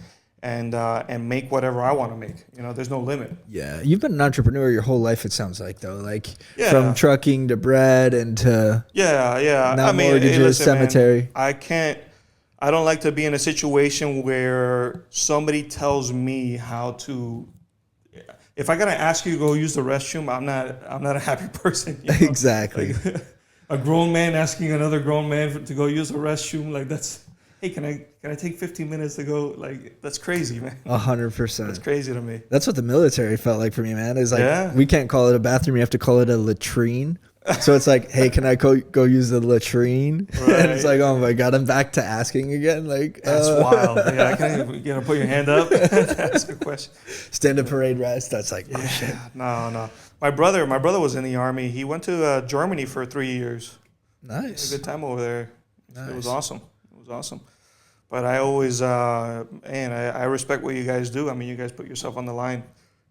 make whatever I want to make. There's no limit. Yeah. You've been an entrepreneur your whole life, it sounds like, though. From trucking to bread and to now mortgages, cemetery. Man, I don't like to be in a situation where somebody tells me how to. If I gotta ask you to go use the restroom, I'm not a happy person. Exactly. A grown man asking another grown man to go use the restroom, that's. Hey, can I take 15 minutes to go? That's crazy, man. 100%. That's crazy to me. That's what the military felt like for me, man. Is we can't call it a bathroom. You have to call it a latrine. So it's like, hey, can I go use the latrine? Right. And it's like, oh my God, I'm back to asking again. Like, That's wild. Yeah, can you put your hand up to ask a question? Stand up, parade, rest. That's like, oh shit. No. My brother was in the army. He went to Germany for 3 years. Nice. Had a good time over there. Nice. It was awesome. But I always, I respect what you guys do. I mean, you guys put yourself on the line.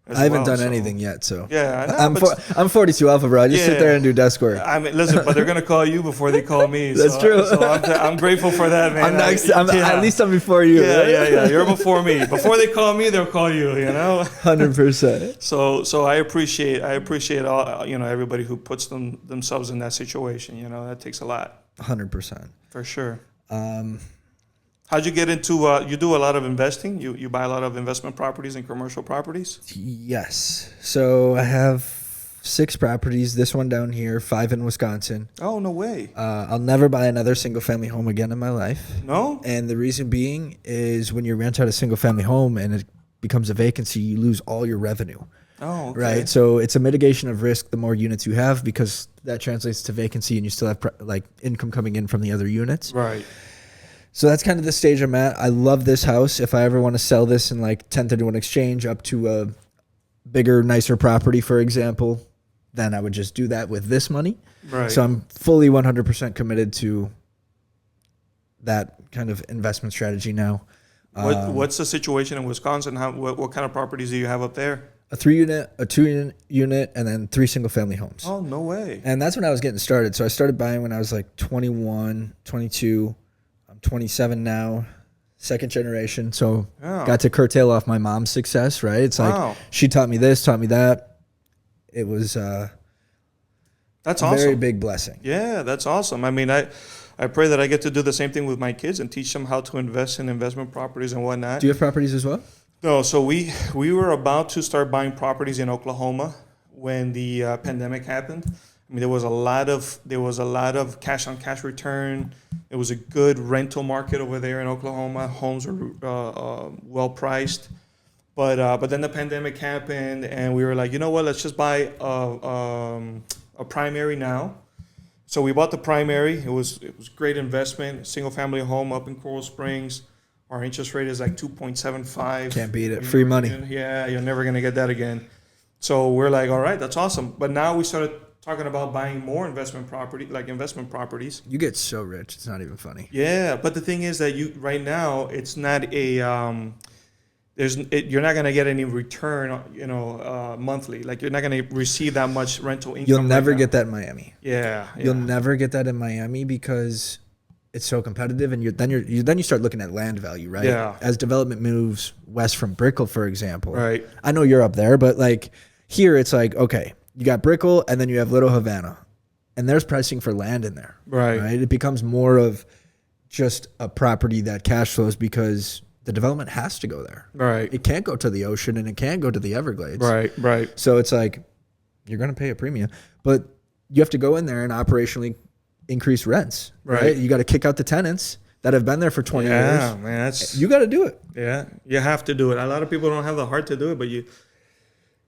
I haven't done anything yet, so yeah, I know, I'm 42 alpha, bro. I just sit there and do desk work. I mean, listen, but they're gonna call you before they call me. That's true. So I'm grateful for that, man. I'm next. At least I'm before you. Yeah. You're before me. Before they call me, they'll call you. 100%. So I appreciate all everybody who puts themselves in that situation. That takes a lot. 100%. For sure. How'd you get into, you do a lot of investing? You buy a lot of investment properties and commercial properties? Yes. So I have 6 properties, this one down here, 5 in Wisconsin. Oh, no way. I'll never buy another single family home again in my life. No? And the reason being is when you rent out a single family home and it becomes a vacancy, you lose all your revenue. Oh, okay. Right. So it's a mitigation of risk the more units you have, because that translates to vacancy and you still have income coming in from the other units. Right. So that's kind of the stage I'm at. I love this house. If I ever want to sell this in 1031 exchange up to a bigger, nicer property, for example, then I would just do that with this money. Right. So I'm fully 100% committed to that kind of investment strategy now. What's the situation in Wisconsin? What kind of properties do you have up there? A 3-unit, a 2-unit, and then 3 single-family homes. Oh, no way. And that's when I was getting started. So I started buying when I was 21, 22. I'm 27 now, second generation. So got to curtail off my mom's success, right? It's like she taught me this, taught me that. It was that's a awesome. Very big blessing. Yeah, that's awesome. I mean, I pray that I get to do the same thing with my kids and teach them how to invest in investment properties and whatnot. Do you have properties as well? No, so we were about to start buying properties in Oklahoma when the pandemic happened. I mean, there was a lot of cash on cash return. It was a good rental market over there in Oklahoma. Homes were well priced, but then the pandemic happened, and we were like, you know what? Let's just buy a primary now. So we bought the primary. It was great investment. Single family home up in Coral Springs. Our interest rate is 2.75. Can't beat it. Free money. Yeah, you're never gonna get that again. So we're like, all right, that's awesome. But now we started talking about buying more investment properties. You get so rich, it's not even funny. Yeah, but the thing is that right now it's not a you're not gonna get any return, monthly. You're not gonna receive that much rental income. You'll never get that in Miami. Yeah. You'll never get that in Miami because it's so competitive, and then you start looking at land value, right? Yeah. As development moves west from Brickell, for example. Right. I know you're up there, but here it's okay. You got Brickell, and then you have Little Havana, and there's pricing for land in there. Right. It becomes more of just a property that cash flows because the development has to go there. Right. It can't go to the ocean, and it can't go to the Everglades. Right. So it's you're going to pay a premium, but you have to go in there and operationally increase rents. Right. You got to kick out the tenants that have been there for 20 years. Yeah, man. You got to do it. Yeah, you have to do it. A lot of people don't have the heart to do it, but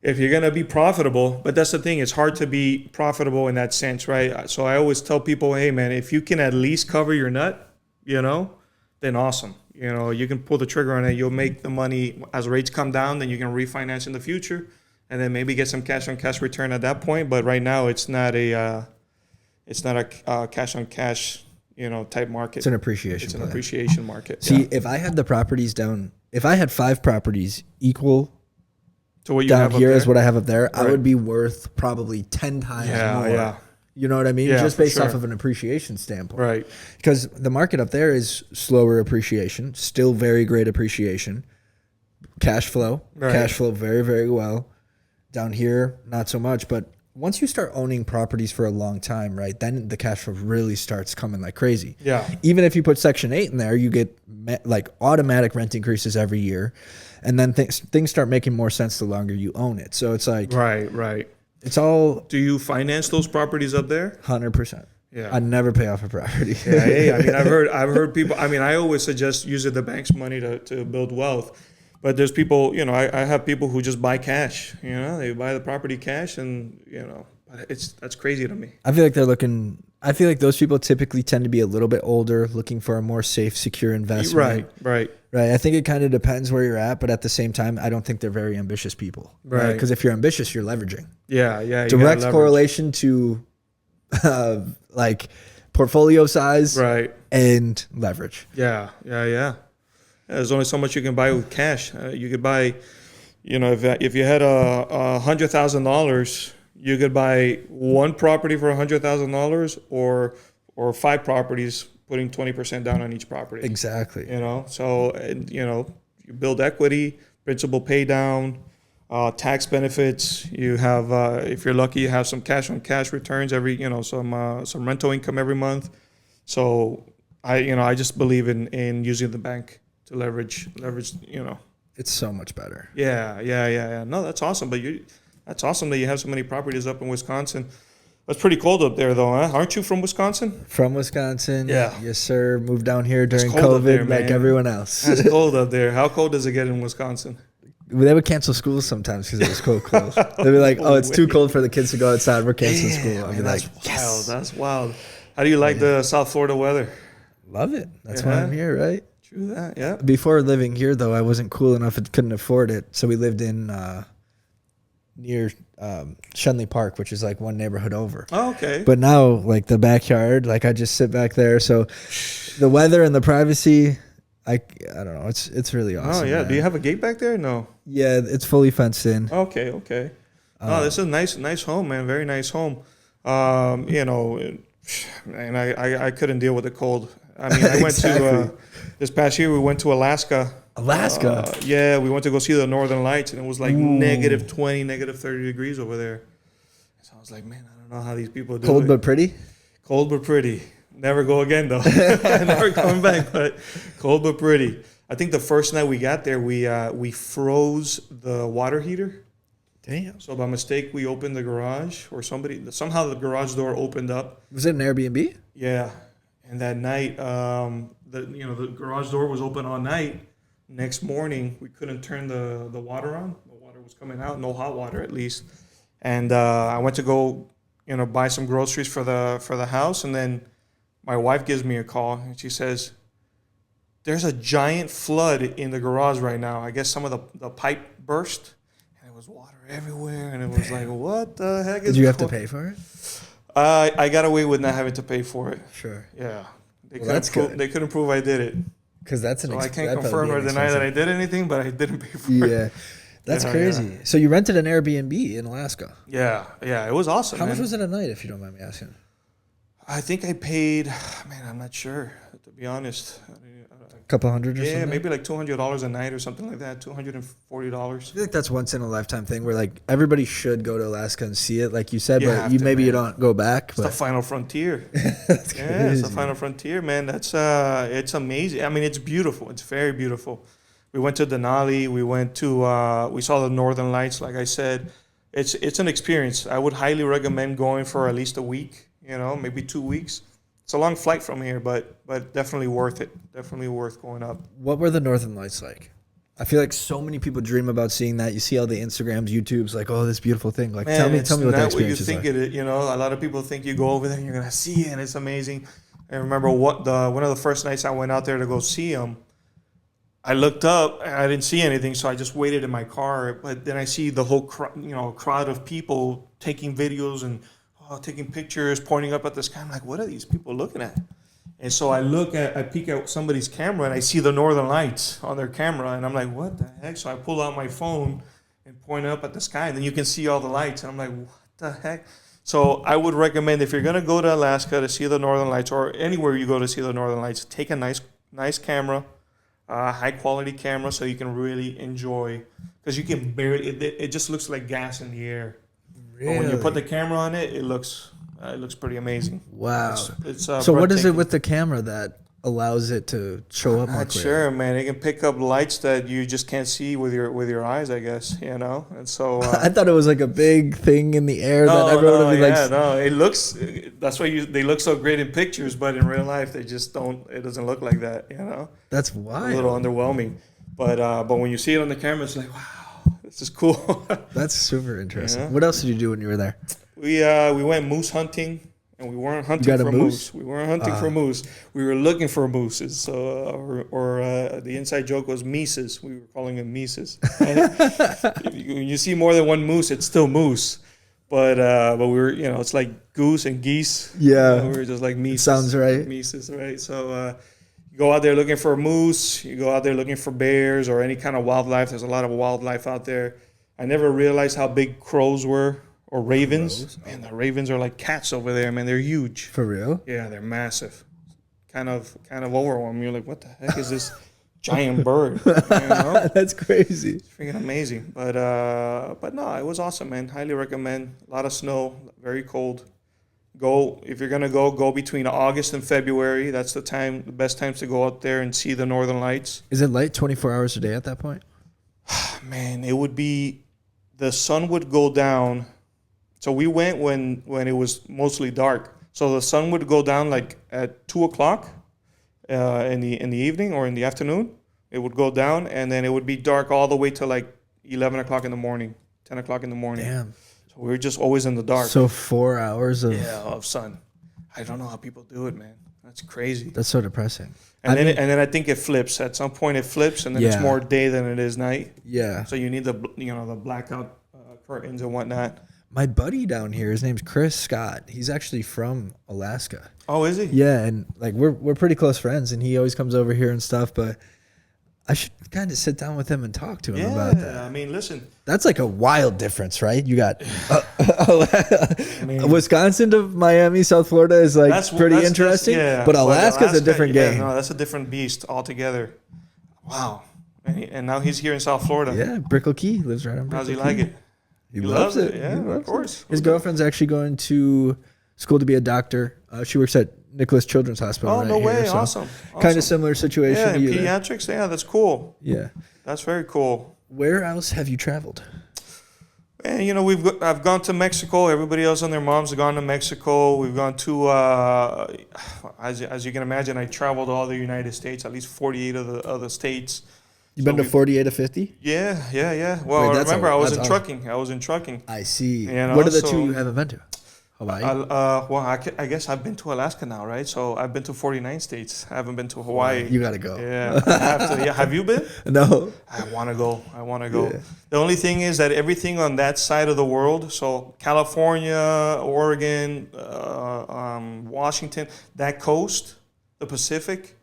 if you're going to be profitable, but that's the thing, it's hard to be profitable in that sense, right? So I always tell people, hey, man, if you can at least cover your nut, then awesome. You can pull the trigger on it. You'll make the money as rates come down, then you can refinance in the future and then maybe get some cash on cash return at that point. But right now it's not a cash on cash, type market. It's an appreciation. It's an appreciation market. See, if I had the properties if I had 5 properties equal to what you down have here up is what I have up there, right. I would be worth probably 10 times more. Yeah. You know what I mean? Yeah, just based sure. off of an appreciation standpoint. Right. Because the market up there is slower appreciation, still very great appreciation. Cash flow very, very well. Down here, not so much. But once you start owning properties for a long time, right, then the cash flow really starts coming like crazy. Yeah. Even if you put Section 8 in there, you get automatic rent increases every year. And then things start making more sense the longer you own it. So it's Right. It's all. Do you finance those properties up there? 100%. Yeah. I never pay off a property. Yeah. Hey, I mean, I've heard people. I mean, I always suggest using the bank's money to build wealth, but there's people. I have people who just buy cash. They buy the property cash, and That's crazy to me. I feel like they're looking. I feel like those people typically tend to be a little bit older, looking for a more safe, secure investment. Right. I think it kind of depends where you're at, but at the same time, I don't think they're very ambitious people. Right. Because if you're ambitious, you're leveraging. Yeah. Direct correlation to like portfolio size. Right. And leverage. Yeah. There's only so much you can buy with cash. You could buy, if you had $100,000, you could buy one property for $100,000 or 5 properties, putting 20% down on each property. Exactly. So you build equity, principal pay down, tax benefits. You have, if you're lucky, you have some cash on cash returns some rental income every month. So I just believe in using the bank to leverage. It's so much better. Yeah. No, that's awesome. That's awesome that you have so many properties up in Wisconsin. That's pretty cold up there, though, huh? Aren't you from Wisconsin? From Wisconsin. Yeah. Yes, sir. Moved down here during COVID there, like everyone else. It's cold up there. How cold does it get in Wisconsin? They would cancel school sometimes because it was cold. They'd be like, "Oh, it's too cold for the kids to go outside. We're canceling school." I'd be like, "Yes, that's wild." How do you like the South Florida weather? Love it. That's why I'm here, right? True that. Yeah. Before living here, though, I wasn't cool enough and couldn't afford it, so we lived in near Shenley Park, which is like one neighborhood over. Oh, okay. But now, like the backyard, like I just sit back there. So the weather and the privacy, I don't know. It's really awesome. Oh yeah. Man. Do you have a gate back there? No. Yeah, it's fully fenced in. Okay. Oh, this is a nice home, man. Very nice home. And I couldn't deal with the cold. I mean, I went to this past year. We went to Alaska. Yeah, we went to go see the Northern Lights, and it was like negative 20, negative 30 degrees over there. So I was like, man, I don't know how these people do it. Cold but pretty? Cold but pretty. Never go again, though. Never coming back, but cold but pretty. I think the first night we got there, we froze the water heater. Damn. So by mistake, we opened the garage, or somehow the garage door opened up. Was it an Airbnb? Yeah. And that night, the garage door was open all night. Next morning, we couldn't turn the water on. The water was coming out, no hot water at least. And I went to go, buy some groceries for the house, and then my wife gives me a call, and she says, "There's a giant flood in the garage right now. I guess some of the pipe burst, and it was water everywhere." And it was like, what the heck is? Did you have to pay for it? I got away with not having to pay for it. Sure. Yeah. That's good. They couldn't prove I did it. Because that's an. So I can't confirm or deny that I did anything, but I didn't pay for it. Yeah, that's crazy. Yeah. So you rented an Airbnb in Alaska? Yeah, it was awesome. How much was it a night, if you don't mind me asking? I think I paid. Man, I'm not sure, to be honest. A couple hundred or something? Yeah, maybe like $200 a night or something like that. $240. I feel like that's once in a lifetime thing where like everybody should go to Alaska and see it, like you said, but you don't go back. It's the final frontier. That's crazy. Yeah, it's the final frontier, man. That's it's amazing. I mean, it's beautiful. It's very beautiful. We went to Denali. We went to we saw the Northern Lights. Like I said, it's an experience. I would highly recommend going for at least a week. Maybe 2 weeks. It's a long flight from here, but definitely worth it. Definitely worth going up. What were the Northern Lights like? I feel like so many people dream about seeing that. You see all the Instagrams, YouTubes, like, oh, this beautiful thing. Like, Man, tell me what that experience is like. It, a lot of people think you go over there and you're gonna see it, and it's amazing. I remember one of the first nights I went out there to go see them. I looked up and I didn't see anything, so I just waited in my car. But then I see the whole crowd of people taking videos and taking pictures, pointing up at the sky. I'm like, what are these people looking at? And so I peek at somebody's camera and I see the Northern Lights on their camera, and I'm like, what the heck? So I pull out my phone and point up at the sky, and then you can see all the lights. And I'm like, what the heck? So I would recommend, if you're gonna go to Alaska to see the Northern Lights, or anywhere you go to see the Northern Lights, take a nice camera, high quality camera, so you can really enjoy. Because you can barely, it just looks like gas in the air. Really? But when you put the camera on it, it looks pretty amazing. Wow. So what is it with the camera that allows it to show up more Not clearly? sure, man. It can pick up lights that you just can't see with your eyes, I guess, And so I thought it was like a big thing in the air that everyone would be like. No, it looks. That's why they look so great in pictures, but in real life they just don't. It doesn't look like that, That's wild. A little underwhelming, but when you see it on the camera, it's like, wow, this is cool. That's super interesting. Yeah. What else did you do when you were there? We went moose hunting, and we weren't hunting got a for moose? We weren't hunting for moose. We were looking for mooses. So, the inside joke was mises. We were calling them mises. When you see more than one moose, it's still moose. But we were, it's like goose and geese. Yeah. We were just like mises. Sounds right. Mises, right? So you go out there looking for a moose. You go out there looking for bears or any kind of wildlife. There's a lot of wildlife out there. I never realized how big crows were. Or ravens. Man, the ravens are like cats over there, man. They're huge. For real? Yeah, they're massive. Kind of overwhelming. You're like, what the heck is this giant bird? That's crazy. It's freaking amazing. But no, it was awesome, man. Highly recommend. A lot of snow, very cold. If you're gonna go between August and February. That's the best times to go out there and see the northern lights. Is it light 24 hours a day at that point? Man, it would be. The sun would go down. So we went when it was mostly dark. So the sun would go down like at 2:00 in the evening or in the afternoon. It would go down, and then it would be dark all the way to like 11:00 in the morning, 10:00 in the morning. Damn. So we were just always in the dark. So 4 hours of sun. I don't know how people do it, man. That's crazy. That's so depressing. And then I think it flips. At some point it flips, and then it's more day than it is night. Yeah. So you need the blackout curtains and whatnot. My buddy down here, his name's Chris Scott. He's actually from Alaska. Oh, is he? Yeah, and like we're pretty close friends, and he always comes over here and stuff. But I should kind of sit down with him and talk to him about that. I mean, listen, that's like a wild difference, right? You got Wisconsin to Miami, South Florida is like pretty interesting, but Alaska's a different game. No, that's a different beast altogether. Wow, and now he's here in South Florida. Yeah, Brickell Key lives right on Brickell Key. How's he like it? He loves it. Yeah, of course. His girlfriend's actually going to school to be a doctor. She works at Nicholas Children's Hospital. Oh, right no way. here, so Awesome. Kind of similar situation yeah, to you. Pediatrics. Yeah, that's cool. Yeah. That's very cool. Where else have you traveled? And, I've gone to Mexico. Everybody else and their moms have gone to Mexico. We've gone to, as you can imagine, I traveled all the United States, at least 48 of the other states. You've been to 48 to 50? Yeah. Well, remember, I was in trucking. I see. What are the two you haven't been to? Hawaii? I guess I've been to Alaska now, right? So I've been to 49 states. I haven't been to Hawaii. You got to go. Yeah, I have to. Yeah, have you been? No. I want to go. Yeah. The only thing is that everything on that side of the world, so California, Oregon, Washington, that coast, the Pacific,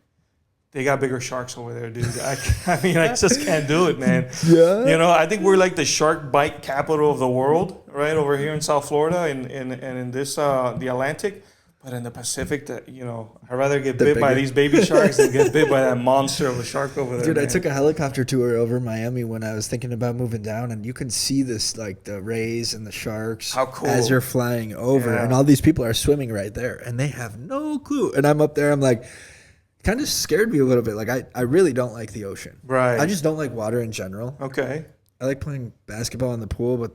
they got bigger sharks over there, dude. I mean, I just can't do it, man. Yeah. I think we're like the shark bite capital of the world, right? Over here in South Florida and in this, the Atlantic. But in the Pacific, I'd rather get bit by these baby sharks than get bit by that monster of a shark over there. Dude, man. I took a helicopter tour over Miami when I was thinking about moving down, and you can see this, like the rays and the sharks. How cool. As you're flying over, and all these people are swimming right there, and they have no clue. And I'm up there, I'm like, kind of scared me a little bit. Like I really don't like the ocean. Right. I just don't like water in general. Okay. I like playing basketball in the pool, but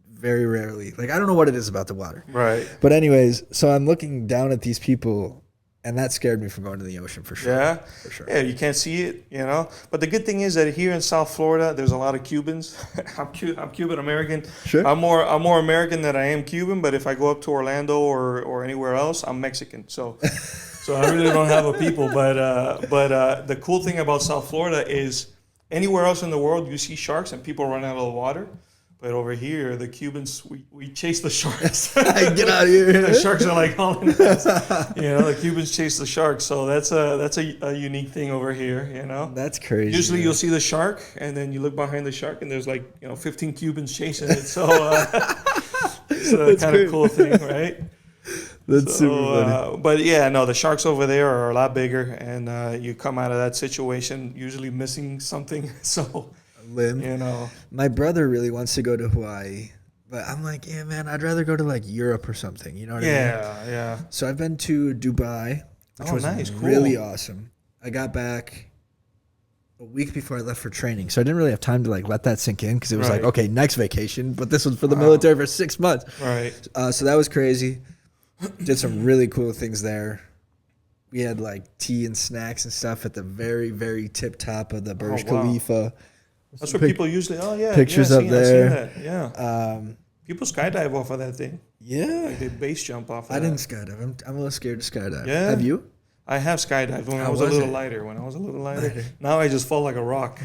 very rarely. Like I don't know what it is about the water. Right. But anyways, so I'm looking down at these people, and that scared me from going to the ocean for sure. Yeah. For sure. Yeah, you can't see it, But the good thing is that here in South Florida, there's a lot of Cubans. I'm Cuban American. Sure. I'm more American than I am Cuban. But if I go up to Orlando or anywhere else, I'm Mexican. So I really don't have a people. But the cool thing about South Florida is anywhere else in the world you see sharks and people run out of the water. But over here, the Cubans, we chase the sharks. Get out of here. The sharks are like hauling us. The Cubans chase the sharks. So that's a unique thing over here, That's crazy. Usually you'll see the shark, and then you look behind the shark, and there's 15 Cubans chasing it. So it's a kind of cool thing, right? That's super funny. But yeah, no, the sharks over there are a lot bigger, and you come out of that situation usually missing something. So, limb. My brother really wants to go to Hawaii, but I'm like, yeah, man, I'd rather go to like Europe or something. You know what I mean? Yeah. So I've been to Dubai, which was nice, cool. really awesome. I got back a week before I left for training, so I didn't really have time to like let that sink in because it was like, okay, next vacation, but this was for the military for 6 months. Right. So that was crazy. Did some really cool things there. We had like tea and snacks and stuff at the very, very tip top of the Burj Khalifa. That's what people usually. Oh yeah, pictures yeah, up there. I see that. Yeah. People skydive off of that thing. Yeah. Like they base jump off of I that. didn't skydive. I'm a little scared to skydive. Yeah. Have you? I have skydived when I How was a was little it? lighter. When I was a little lighter. Now I just fall like a rock.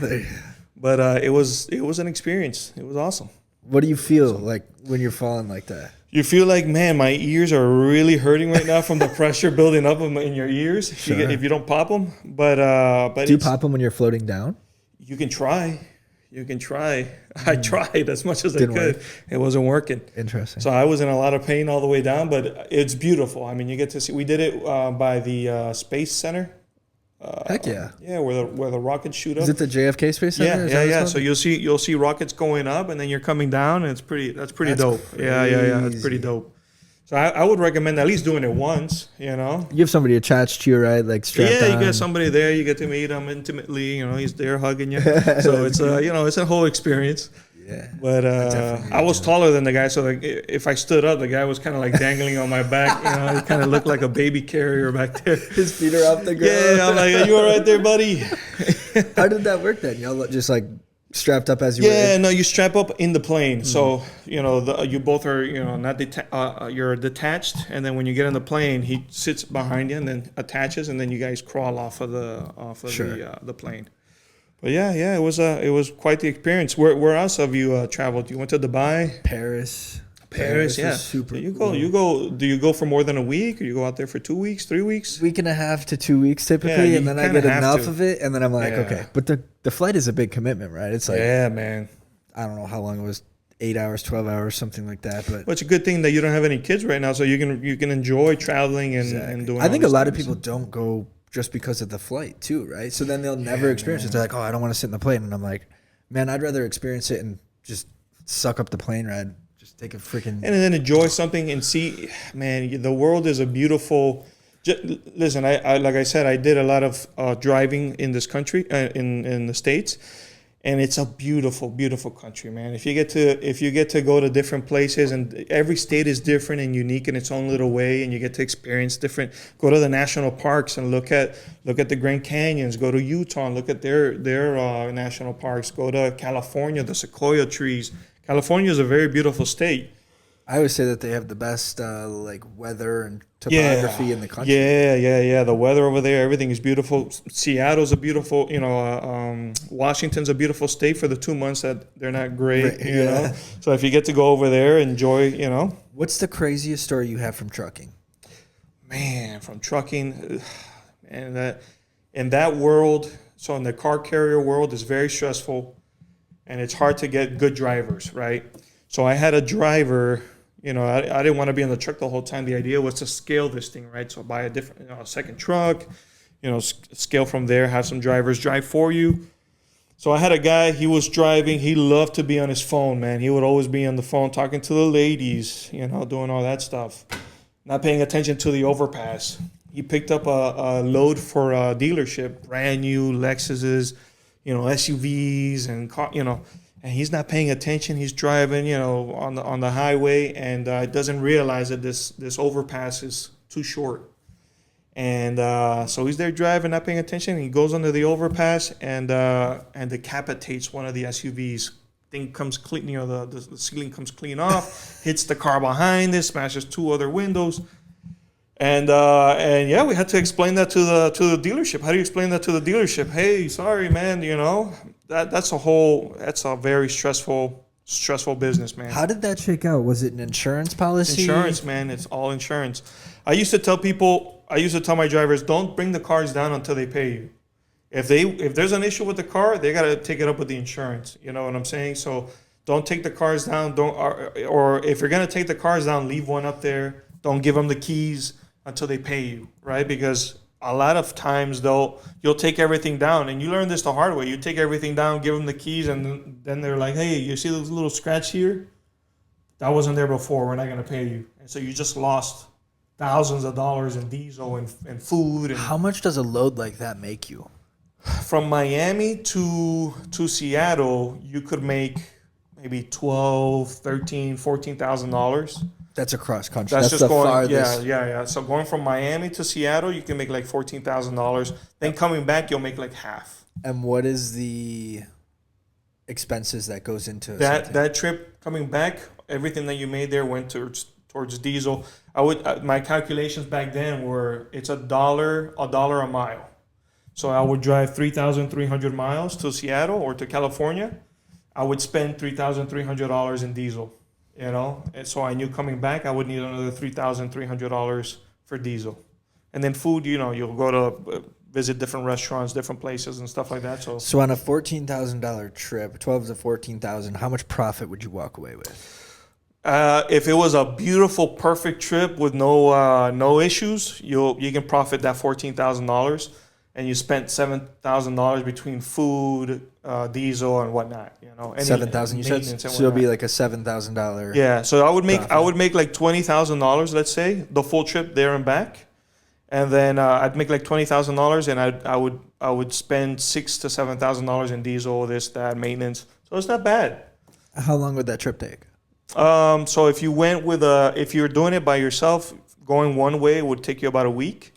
But it was an experience. It was awesome. What do you feel like when you're falling like that? You feel like, man, my ears are really hurting right now from the pressure building up in your ears. Sure. If you don't pop them. But do you pop them when you're floating down? You can try. You can try. I tried as much as I could. Work. It wasn't working. Interesting. So I was in a lot of pain all the way down, but it's beautiful. I mean, you get to see. We did it by the Space Center. Heck yeah. Yeah, where the rockets shoot up. Is it the JFK Space Center? Yeah. So you'll see rockets going up, and then you're coming down, and that's pretty dope. Crazy. Yeah. That's pretty dope. So I would recommend at least doing it once. You know. You have somebody attached to you, right? Like strapped on. Yeah, you get somebody there. You get to meet him intimately. You know, he's there hugging you. So it's it's a whole experience. Yeah. But I was taller than the guy, so like if I stood up, the guy was kind of like dangling on my back. You know, he kind of looked like a baby carrier back there. His feet are off the ground. Yeah, I'm like, are you all right there, buddy? How did that work then? Y'all just like strapped up as you were? Yeah, no, you strap up in the plane. So, you know, you both are, not you're detached. And then when you get in the plane, he sits behind you and then attaches, and then you guys crawl off of the plane. But yeah, it was quite the experience. Where else have you traveled? You went to Dubai? Paris, yeah. was super cool. Do you go for more than a week, or you go out there for 2 weeks, 3 weeks? Week and a half to 2 weeks typically, Yeah, and then I kinda get have enough to. of it, and then I'm like, Yeah. okay. But the flight is a big commitment, right? It's like, Yeah, man. I don't know how long it was, 8 hours, 12 hours, something like that. But Well, it's a good thing that you don't have any kids right now, so you can enjoy traveling and doing. I think a all these lot of things. people don't go just because of the flight too, right? So then they'll never experience it. They're like, oh, I don't want to sit in the plane, and I'm like, man, I'd rather experience it and just suck up the plane ride. Just take a freaking and then enjoy something and see, man, the world is a beautiful. Listen, I like I said, I did a lot of driving in this country, in the States, and it's a beautiful, beautiful country, man. If you get to go to different places, and every state is different and unique in its own little way, and you get to experience different. Go to the national parks and look at the Grand Canyons. Go to Utah and look at their national parks. Go to California, the sequoia trees. California is a very beautiful state. I always say that they have the best like weather and topography in the country. Yeah. The weather over there, everything is beautiful. Seattle's a beautiful, Washington's a beautiful state for the 2 months that they're not great, Right, you know. So if you get to go over there, enjoy, What's the craziest story you have from trucking? Man, from trucking, and in that world, so in the car carrier world, is very stressful, and it's hard to get good drivers, right? So I had a driver. I didn't want to be in the truck the whole time. The idea was to scale this thing, right? So buy a different, second truck, scale from there, have some drivers drive for you. So I had a guy, he was driving. He loved to be on his phone, man. He would always be on the phone talking to the ladies, doing all that stuff, not paying attention to the overpass. He picked up a load for a dealership, brand new Lexuses, SUVs and car, and he's not paying attention. He's driving, on the highway, and doesn't realize that this overpass is too short. And so he's there driving, not paying attention. He goes under the overpass and decapitates one of the SUVs. Thing comes clean, the ceiling comes clean off, hits the car behind it, smashes 2 other windows. And yeah, we had to explain that to the dealership. How do you explain that to the dealership? Hey, sorry, man. That's a very stressful business, man. How did that shake out? Was it an insurance policy? Insurance, man. It's all insurance. I used to tell my drivers, don't bring the cars down until they pay you. If there's an issue with the car, they got to take it up with the insurance. You know what I'm saying? So don't take the cars down. Or if you're gonna take the cars down, leave one up there. Don't give them the keys until they pay you, right? Because a lot of times you'll take everything down, and you learn this the hard way. You take everything down, give them the keys, and then they're like, hey, you see this little scratch here? That wasn't there before. We're not going to pay you. And so you just lost thousands of dollars in diesel and food. And how much does a load like that make you? From Miami to Seattle, you could make maybe $12,000, $13,000, $14,000. That's across country. That's just the going. farthest. Yeah. So going from Miami to Seattle, you can make like $14,000. Then coming back, you'll make like half. And what is the expenses that goes into that trip coming back, everything that you made there went towards diesel. I would my calculations back then were it's $1 a mile. So I would drive 3,300 miles to Seattle or to California. I would spend $3,300 in diesel, and so I knew coming back I would need another $3,300 for diesel, and then food. You'll go to visit different restaurants, different places, and stuff like that. So on a $14,000 trip, 12 to 14,000, how much profit would you walk away with? If it was a beautiful, perfect trip with no issues, you can profit that $14,000, and you spent $7,000 between food, diesel, and whatnot. $7,000. You said so it'll be like a $7,000. Yeah, so I would make like $20,000, let's say, the full trip there and back. And then I'd make like $20,000, and I would spend $6,000 to $7,000 in diesel, this, that, maintenance. So it's not bad. How long would that trip take? So if you're doing it by yourself, going one way would take you about a week.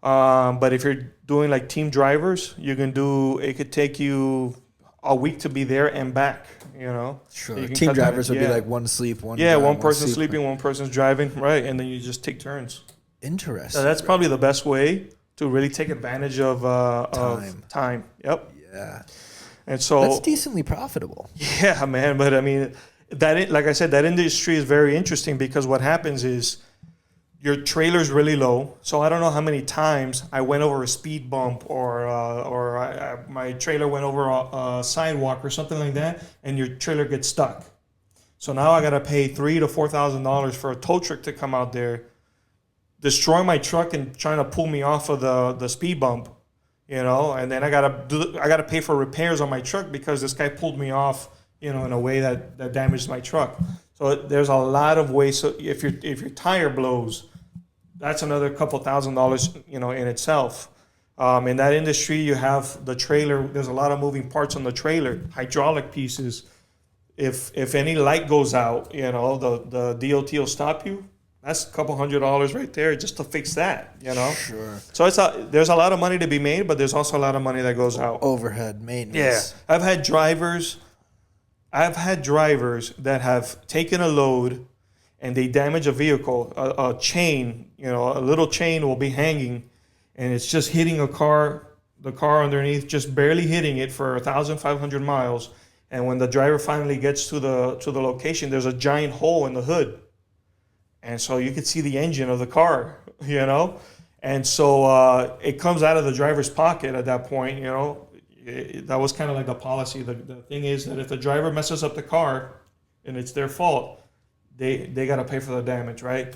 But if you're doing like team drivers, it could take you a week to be there and back. Sure. So team drivers would be like one sleep, one. Yeah, one person's sleeping, one person's driving, right, and then you just take turns. Interesting. So that's probably the best way to really take advantage of time. Yep. Yeah. And so that's decently profitable. Yeah, man. But I mean, like I said, that industry is very interesting because what happens is your trailer's really low. So I don't know how many times I went over a speed bump or my trailer went over a sidewalk or something like that, and your trailer gets stuck. So now I got to pay $3,000 to $4,000 for a tow truck to come out there, destroy my truck and trying to pull me off of the speed bump, and then I gotta pay for repairs on my truck because this guy pulled me off, in a way that damaged my truck. So there's a lot of ways. So if your tire blows, that's another couple $1,000s, in itself. In that industry, you have the trailer. There's a lot of moving parts on the trailer, hydraulic pieces. If any light goes out, the DOT will stop you. That's a couple $100s right there just to fix that, Sure. So there's a lot of money to be made, but there's also a lot of money that goes out. Overhead maintenance. Yeah. I've had drivers that have taken a load and they damage a vehicle, a chain, a little chain will be hanging and it's just hitting the car underneath, just barely hitting it for 1,500 miles. And when the driver finally gets to the location, there's a giant hole in the hood. And so you could see the engine of the car, and so it comes out of the driver's pocket at that point, that was kind of like the policy. The thing is that if the driver messes up the car and it's their fault, they got to pay for the damage, right?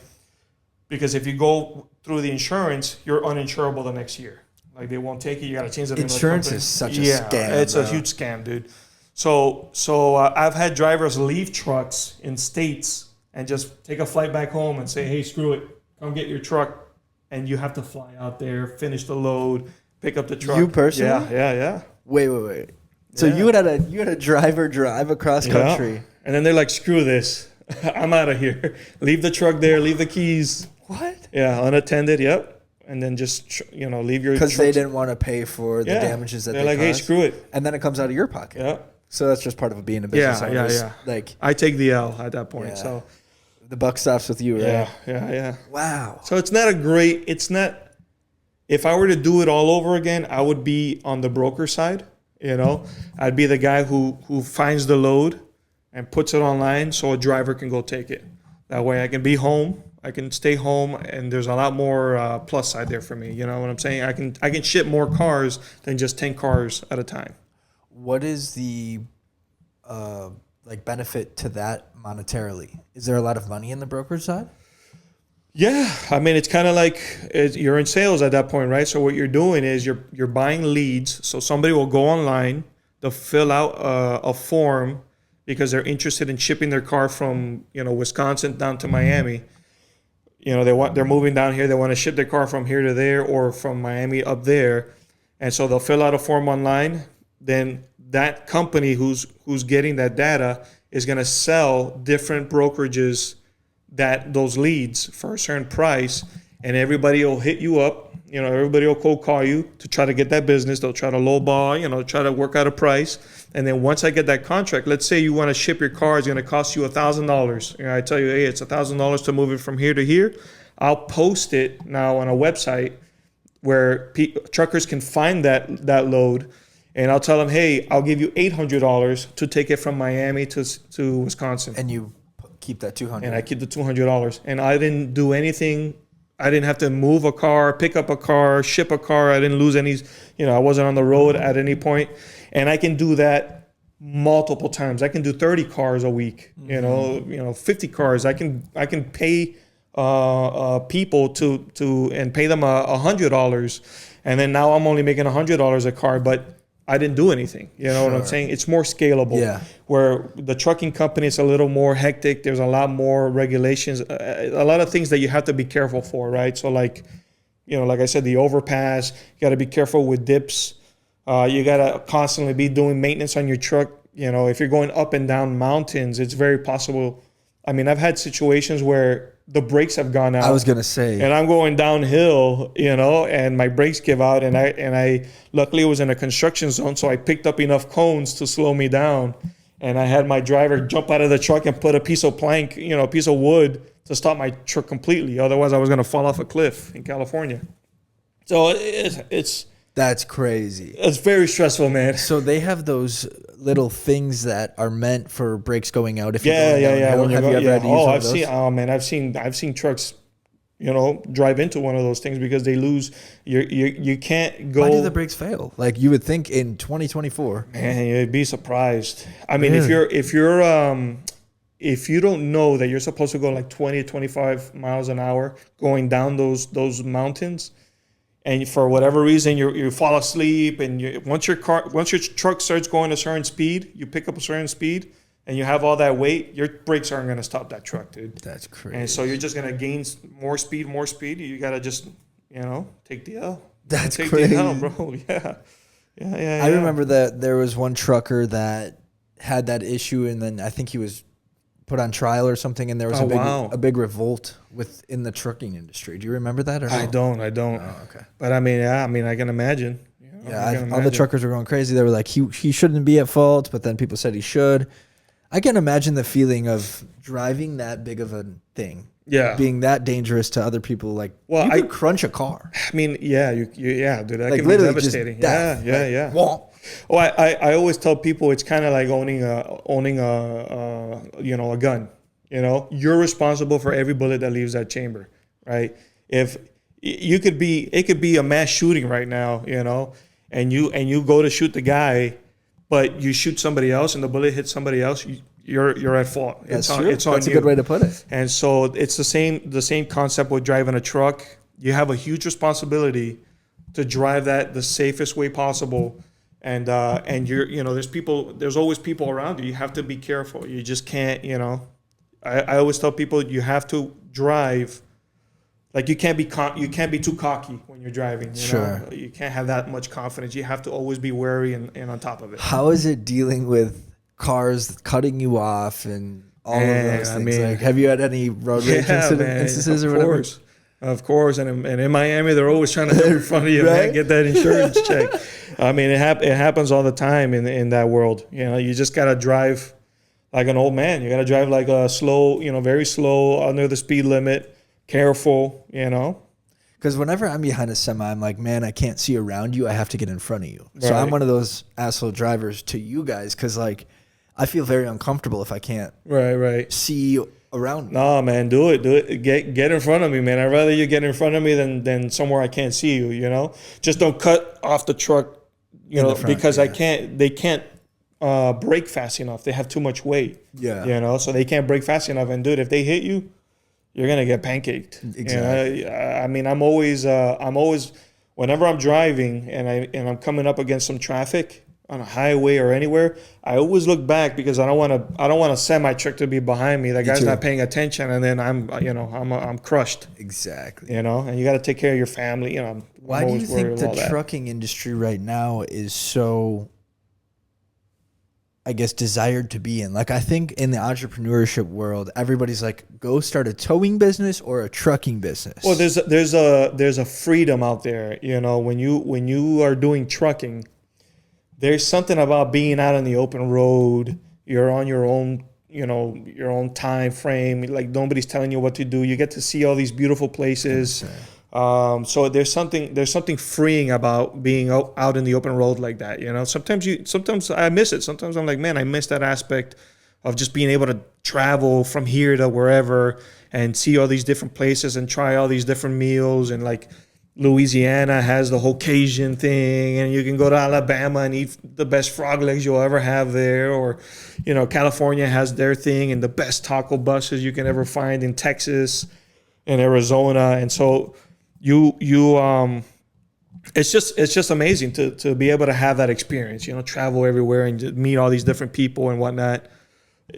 Because if you go through the insurance, you're uninsurable the next year. Like they won't take it. You got to change the name of the company. Insurance is such a scam. It's a huge scam, dude. So I've had drivers leave trucks in states and just take a flight back home and say, hey, screw it, come get your truck. And you have to fly out there, finish the load, pick up the truck. You personally? Yeah. Wait. So you had a driver drive across country. And then they're like, screw this. I'm out of here. Leave the truck there, leave the keys. What? Yeah, unattended, yep. And then just, leave your because they didn't want to pay for the damages that they're they like, caused. Hey, screw it. And then it comes out of your pocket. Yeah. So that's just part of being a business owner. Yeah. Like I take the L at that point. Yeah. So the buck stops with you, right? Yeah. Wow. So it's not if I were to do it all over again, I would be on the broker side, I'd be the guy who finds the load and puts it online so a driver can go take it. That way I can be home, I can stay home, and there's a lot more plus side there for me. You know what I'm saying? I can ship more cars than just 10 cars at a time. What is the benefit to that monetarily? Is there a lot of money in the brokerage side? Yeah, I mean, it's kind of like you're in sales at that point, right? So what you're doing is you're buying leads. So somebody will go online, they'll fill out a form because they're interested in shipping their car from Wisconsin down to Miami. They're moving down here. They want to ship their car from here to there or from Miami up there, and so they'll fill out a form online. Then that company who's getting that data is going to sell different brokerages those leads for a certain price, and everybody will hit you up, You know, everybody will cold call you to try to get that business. They'll try to lowball, you know, try to work out a price. And then once I get that contract, let's say you want to ship your car, it's going to cost you $1,000. You know, I tell you, hey, it's $1,000 to move it from here to here. I'll post it now on a website where truckers can find that load. And I'll tell them, hey, I'll give you $800 to take it from Miami to Wisconsin. And you keep that $200. And I keep the $200. And I didn't do anything. I didn't have to move a car, pick up a car, ship a car. I didn't lose any, you know, I wasn't on the road at any point. And I can do that multiple times. I can do 30 cars a week, you know, 50 cars. I can pay people to and pay them $100. And then now I'm only making $100 a car, but I didn't do anything. You know what I'm saying? It's more scalable. Yeah. Where the trucking company is a little more hectic. There's a lot more regulations, a lot of things that you have to be careful for, right? So like, you know, like I said, the overpass, you got to be careful with dips. You got to constantly be doing maintenance on your truck. You know, if you're going up and down mountains, it's very possible. I mean, I've had situations where the brakes have gone out. I was gonna say, and I'm going downhill, you know, and my brakes give out, and I luckily it was in a construction zone, so I picked up enough cones to slow me down, and I had my driver jump out of the truck and put a piece of plank, you know, a piece of wood to stop my truck completely. Otherwise, I was gonna fall off a cliff in California. So it's that's crazy. It's very stressful, man. So they have those little things that are meant for brakes going out. If you're Yeah. Have you ever had to use one of those? I've seen trucks, you know, drive into one of those things because they lose. You can't go. Why do the brakes fail? Like you would think in 2024. Man, you'd be surprised. I mean, really? If you don't know that you're supposed to go like 20 to 25 miles an hour going down those mountains, and for whatever reason you fall asleep, and once your truck starts going a certain speed, you pick up a certain speed, and you have all that weight, your brakes aren't going to stop that truck, dude. That's crazy. And so you're just going to gain more speed. You got to just, you know, take the L. That's take crazy. the L, bro. Yeah. I remember that there was one trucker that had that issue, and then I think he was put on trial or something, and there was a big revolt within the trucking industry. Do you remember that? Or no? I don't. Oh, okay. But I mean, I can imagine. All the truckers were going crazy. They were like, he shouldn't be at fault, but then people said he should. I can imagine the feeling of driving that big of a thing. Yeah. Being that dangerous to other people. Like, you could crunch a car. I mean, yeah, dude, that like can be devastating. Death. Yeah. Womp. Oh, I always tell people it's kind of like owning a you know, a gun. You know, you're responsible for every bullet that leaves that chamber, right? If it could be a mass shooting right now, you know, and you go to shoot the guy, but you shoot somebody else and the bullet hits somebody else, you're at fault. That's true. It's on you. That's a good way to put it. And so it's the same concept with driving a truck. You have a huge responsibility to drive that the safest way possible. And there's always people around you. You have to be careful. You just can't, you know. I always tell people you have to drive. Like you can't be too cocky when you're driving. You know? You can't have that much confidence. You have to always be wary and on top of it. How is it dealing with cars cutting you off and all of those things? I mean, like, have you had any road rage instances or whatever? Of course. And in Miami, they're always trying to jump in front of you, right? Man, get that insurance check. I mean, it happens all the time in that world. You know, you just got to drive like an old man. You got to drive like a slow, you know, very slow, under the speed limit, careful, you know. Because whenever I'm behind a semi, I'm like, man, I can't see around you. I have to get in front of you. So I'm one of those asshole drivers to you guys because, like, I feel very uncomfortable if I can't see around me. No, man, do it. Get in front of me, man. I'd rather you get in front of me than somewhere I can't see you, you know. Just don't cut off the truck, you know, because they can't brake fast enough. They have too much weight. Yeah. You know, so they can't brake fast enough. And dude, if they hit you, you're gonna get pancaked. Exactly. You know? I mean, I'm always whenever I'm driving and I'm coming up against some traffic on a highway or anywhere, I always look back because I don't want a semi truck to be behind me. That guy's not paying attention, and then I'm crushed. Exactly. You know, and you got to take care of your family. You know, why do you think the trucking industry right now is so I guess, desired to be in? Like, I think in the entrepreneurship world, everybody's like, go start a towing business or a trucking business. Well, there's a freedom out there. You know, when you are doing trucking, there's something about being out on the open road. You're on your own, you know, your own time frame. Like nobody's telling you what to do. You get to see all these beautiful places. So there's something freeing about being out in the open road like that. You know, sometimes I miss it. Sometimes I'm like, man, I miss that aspect of just being able to travel from here to wherever and see all these different places and try all these different meals. And like Louisiana has the whole Cajun thing, and you can go to Alabama and eat the best frog legs you'll ever have there. Or, you know, California has their thing and the best taco buses you can ever find in Texas and Arizona. And so it's just amazing to be able to have that experience, you know, travel everywhere and just meet all these different people and whatnot.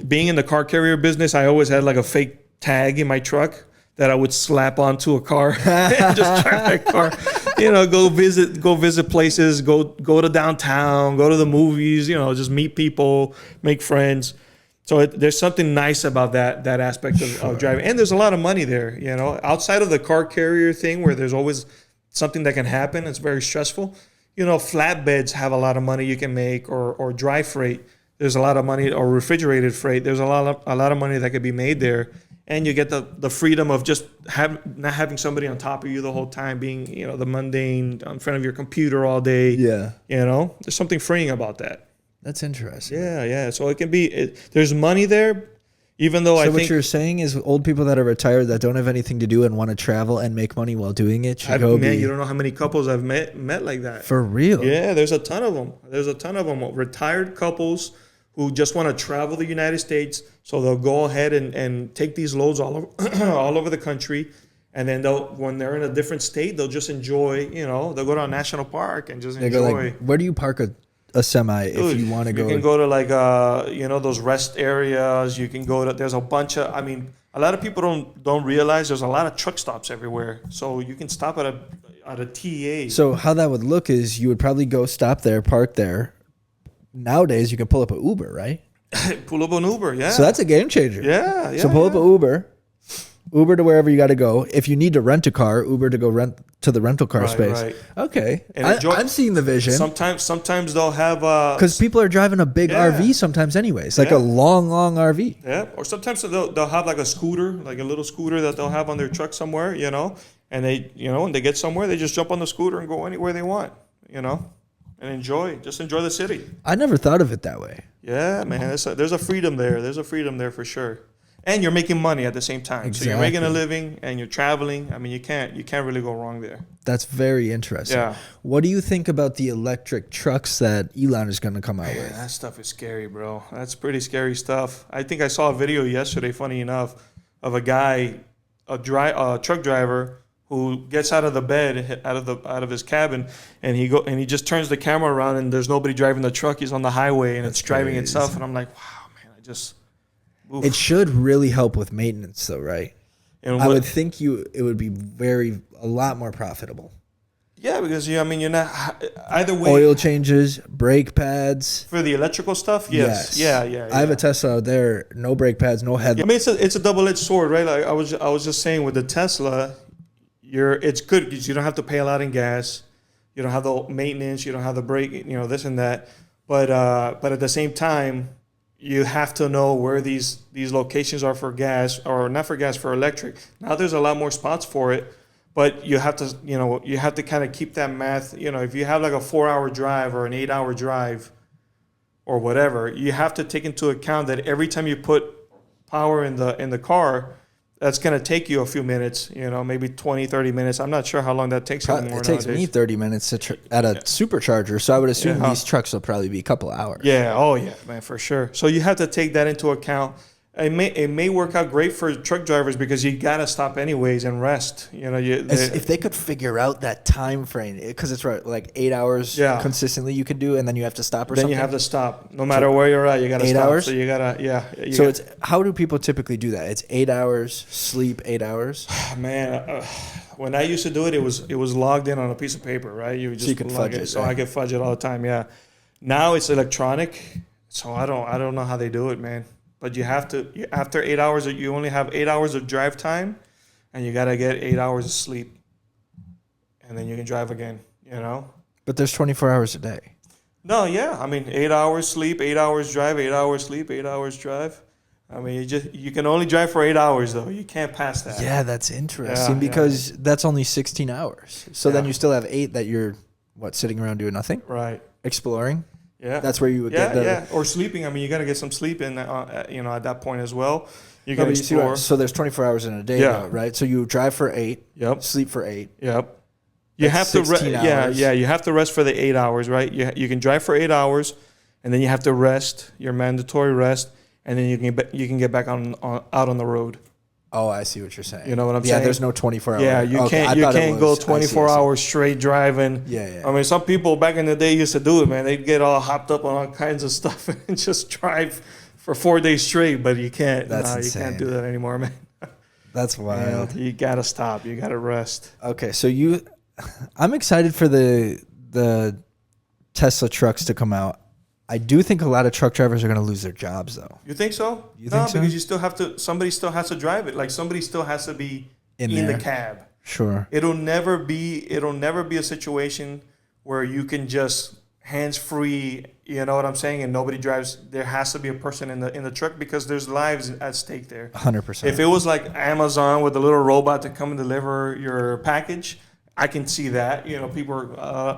Being in the car carrier business, I always had like a fake tag in my truck that I would slap onto a car and just drive that car, you know, go visit places, go to downtown, go to the movies, you know, just meet people, make friends. So there's something nice about that aspect of driving. And there's a lot of money there, you know, outside of the car carrier thing where there's always something that can happen. It's very stressful. You know, flatbeds have a lot of money you can make, or dry freight. There's a lot of money, or refrigerated freight. There's a lot of money that could be made there. And you get the freedom of just not having somebody on top of you the whole time, being, you know, the mundane in front of your computer all day. Yeah. You know, there's something freeing about that. That's interesting. Yeah. So it can be, there's money there, even though I think. So what you're saying is old people that are retired that don't have anything to do and want to travel and make money while doing it should go Man, you don't know how many couples I've met like that. For real? Yeah, there's a ton of them. Retired couples who just want to travel the United States. So they'll go ahead and take these loads all over the country. And then when they're in a different state, they'll just enjoy, you know, they'll go to a national park and just enjoy. Go like, where do you park a semi if you want to go? You can go to like, you know, those rest areas. You can go to, there's a bunch of, I mean, a lot of people don't realize there's a lot of truck stops everywhere. So you can stop at a TA. So how that would look is you would probably go stop there, park there. Nowadays, you can pull up an Uber, right? Pull up an Uber, yeah. So that's a game changer. Yeah. So pull up an Uber to wherever you got to go. If you need to rent a car, Uber to go rent to the rental car space. Right. Okay. I'm seeing the vision. Sometimes they'll have... Because people are driving a big RV sometimes anyways, like a long RV. Yeah, or sometimes they'll have like a scooter, like a little scooter that they'll have on their truck somewhere, you know, and they, you know, when they get somewhere, they just jump on the scooter and go anywhere they want, you know, and enjoy the city. I never thought of it that way. Yeah, man, there's a freedom there. There's a freedom there for sure. And you're making money at the same time. Exactly. So you're making a living and you're traveling. I mean, you can't really go wrong there. That's very interesting. Yeah. What do you think about the electric trucks that Elon is going to come out with? That stuff is scary, bro. That's pretty scary stuff. I think I saw a video yesterday, funny enough, of a guy, a truck driver who gets out of the bed, out of his cabin, and he just turns the camera around and there's nobody driving the truck. He's on the highway and it's driving itself. And I'm like, wow, man, oof. It should really help with maintenance, though, right? And I would think it would be a lot more profitable. Yeah, because you're not either way. Oil changes, brake pads for the electrical stuff. Yes. Yeah. I have a Tesla out there, no brake pads, no headlights. I mean, it's a double-edged sword, right? Like I was just saying with the Tesla, it's good because you don't have to pay a lot in gas, you don't have the maintenance, you don't have the brake, you know, this and that. But at the same time, you have to know where these locations are for gas, or not for gas, for electric. Now there's a lot more spots for it, but you have to kind of keep that math. You know, if you have like a 4-hour drive or an 8-hour drive or whatever, you have to take into account that every time you put power in the car, that's going to take you a few minutes, you know, maybe 20, 30 minutes. I'm not sure how long that takes anymore. It takes me 30 minutes at a supercharger, so I would assume these trucks will probably be a couple of hours. Yeah, oh yeah, man, for sure. So you have to take that into account. It may work out great for truck drivers because you got to stop anyways and rest. You know, if they could figure out that time frame, because it's right, like 8 hours consistently you could do, and then you have to stop or something. Then you have to stop. No matter where you're at, you got to stop. 8 hours? So you got to, So it's, how do people typically do that? It's 8 hours, sleep 8 hours? Man, when I used to do it, it was logged in on a piece of paper, right? You could fudge it. So I could fudge it all the time, yeah. Now it's electronic. So I don't know how they do it, man. But you have to, after 8 hours, you only have 8 hours of drive time, and you got to get 8 hours of sleep, and then you can drive again, you know? But there's 24 hours a day. No, yeah. I mean, 8 hours sleep, 8 hours drive, 8 hours sleep, 8 hours drive. I mean, you can only drive for 8 hours, though. You can't pass that. Yeah, that's interesting Yeah, because that's only 16 hours. So then Yeah. you still have 8 that you're, sitting around doing nothing? Right. Exploring? Yeah. That's where you would Yeah, get the... yeah. Or sleeping. I mean, you got to get some sleep in, at that point as well. You No, can but you see explore. what, so there's 24 hours in a day, Yeah. though, right? So you drive for 8, Yep. sleep for 8. Yep. You That's have to 16 hours. yeah, you have to rest for the 8 hours, right? You can drive for 8 hours, and then you have to rest, your mandatory rest, and then you can get back out on the road. Oh, I see what you're saying. You know what I'm saying? Yeah, there's no 24 hours. Yeah, you can't go 24 hours straight driving. Yeah. I mean, some people back in the day used to do it, man. They'd get all hopped up on all kinds of stuff and just drive for 4 days straight. But you can't. That's you can't insane. do that anymore, man. That's wild. You gotta stop. You gotta rest. Okay, so I'm excited for the Tesla trucks to come out. I do think a lot of truck drivers are going to lose their jobs, though. You think so? You think so? Because you still have to. Somebody still has to drive it. Like somebody still has to be in the cab. Sure. It'll never be a situation where you can just hands free. You know what I'm saying? And nobody drives. There has to be a person in the truck because there's lives at stake there. 100%. If it was like Amazon with a little robot to come and deliver your package, I can see that. You know,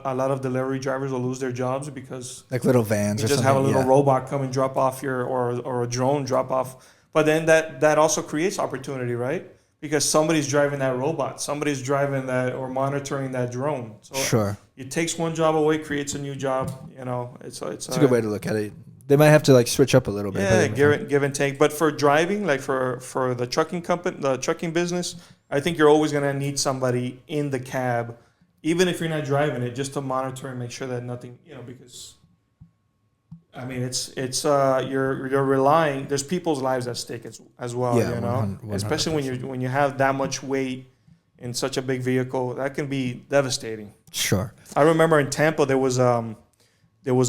a lot of delivery drivers will lose their jobs because like little vans you or just something. have a little robot come and drop off or a drone drop off. But then that also creates opportunity, right? Because somebody's driving that robot, somebody's driving that or monitoring that drone. So Sure. It takes one job away, creates a new job. You know, it's a good way to look at it. They might have to like switch up a little bit. Yeah, give and take. But for driving, like for the trucking company, the trucking business, I think you're always gonna need somebody in the cab, even if you're not driving it, just to monitor and make sure that nothing, because I mean it's you're relying. There's people's lives at stake as well. Yeah, 100%. Especially when you have that much weight in such a big vehicle, that can be devastating. Sure. I remember in Tampa there was a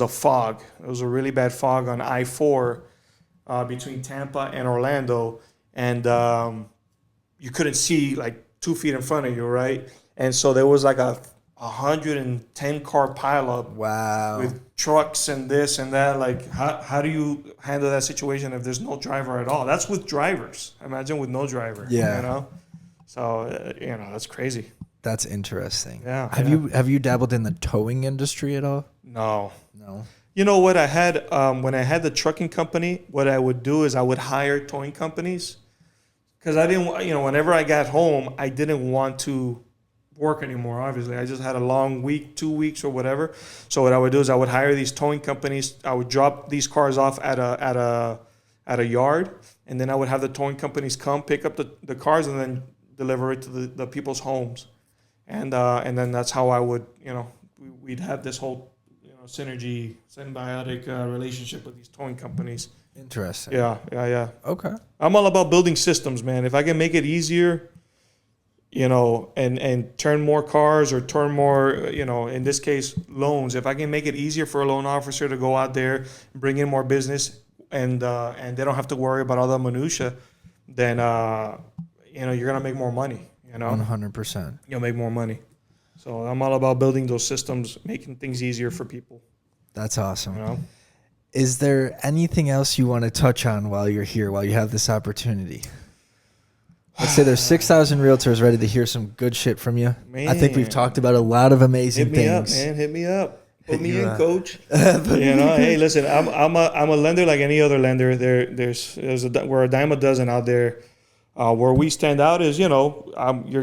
fog. It was a really bad fog on I-4 between Tampa and Orlando, and you couldn't see like 2 feet in front of you, right? And so there was like a 110 car pileup. Wow. With trucks and this and that. Like, how do you handle that situation if there's no driver at all? That's with drivers. Imagine with no driver. Yeah. So that's crazy. That's interesting. Yeah. Have you dabbled in the towing industry at all? No. No. You know what I had when I had the trucking company? What I would do is I would hire towing companies because I didn't. Whenever I got home, I didn't want to work anymore. Obviously, I just had a long week, 2 weeks or whatever. So what I would do is I would hire these towing companies. I would drop these cars off at a yard, and then I would have the towing companies come pick up the cars and then deliver it to the people's homes, and then that's how I would we'd have this whole symbiotic relationship with these towing companies. Interesting. Yeah. Okay. I'm all about building systems, man. If I can make it easier, and turn more cars or turn more, in this case, loans. If I can make it easier for a loan officer to go out there, bring in more business, and they don't have to worry about all the minutia, then you're gonna make more money. 100%. You'll make more money. So I'm all about building those systems, making things easier for people. That's awesome. Is there anything else you want to touch on while you're here, while you have this opportunity? Let's say there's 6,000 realtors ready to hear some good shit from you. Man. I think we've talked about a lot of amazing things. Hit me up. Put me in, coach. Hey, listen, I'm a lender like any other lender. We're a dime a dozen out there. Where we stand out is, you're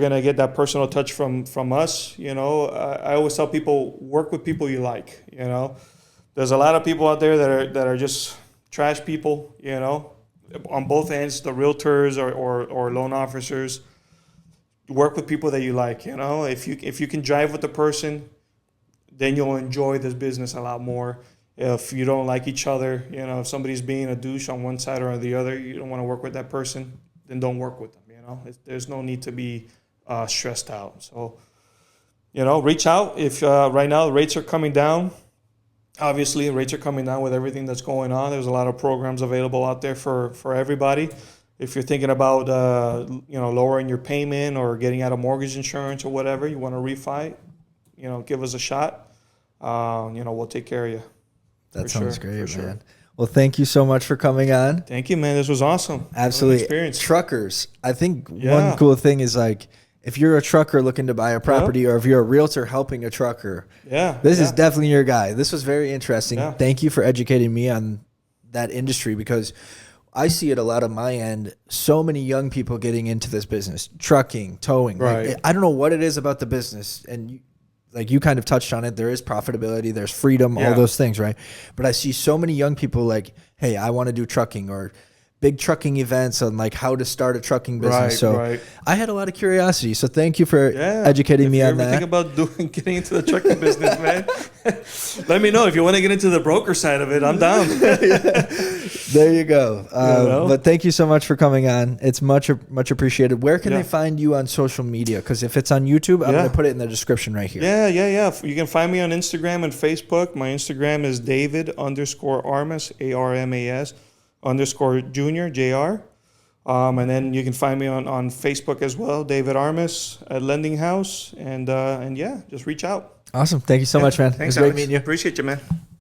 gonna get that personal touch from us. I always tell people, work with people you like. There's a lot of people out there that are just trash people. On both ends, the realtors or loan officers. Work with people that you like. If you can drive with the person, then you'll enjoy this business a lot more. If you don't like each other, if somebody's being a douche on one side or on the other, you don't want to work with that person, then don't work with them. There's no need to be stressed out. So, reach out. If right now the rates are coming down, Obviously, rates are coming down with everything that's going on. There's a lot of programs available out there for everybody. If you're thinking about lowering your payment or getting out of mortgage insurance or whatever, you want to refi, give us a shot. We'll take care of you. That sounds great, man. Well, thank you so much for coming on. Thank you, man. This was awesome. Absolutely. Experience. Truckers. I think one cool thing is like, if you're a trucker looking to buy a property, or if you're a realtor helping a trucker, this is definitely your guy. This was very interesting. Yeah. Thank you for educating me on that industry, because I see it a lot on my end. So many young people getting into this business, trucking, towing. Right. Like, I don't know what it is about the business, and you kind of touched on it. There is profitability, there's freedom, all those things, right? But I see so many young people like, hey, I want to do trucking, or big trucking events on like how to start a trucking business. I had a lot of curiosity. So thank you for educating me on that. If you ever think about getting into the trucking business, man, let me know. If you want to get into the broker side of it, I'm down. There you go. But thank you so much for coming on. It's much appreciated. Where can they find you on social media? Because if it's on YouTube, I'm going to put it in the description right here. Yeah. You can find me on Instagram and Facebook. My Instagram is David_Armas, ARMAS. _Junior, JR. And then you can find me on Facebook as well, David Armas at Lending House. And just reach out. Awesome. Thank you so much, man. Thanks, it was great meeting you. Appreciate you, man.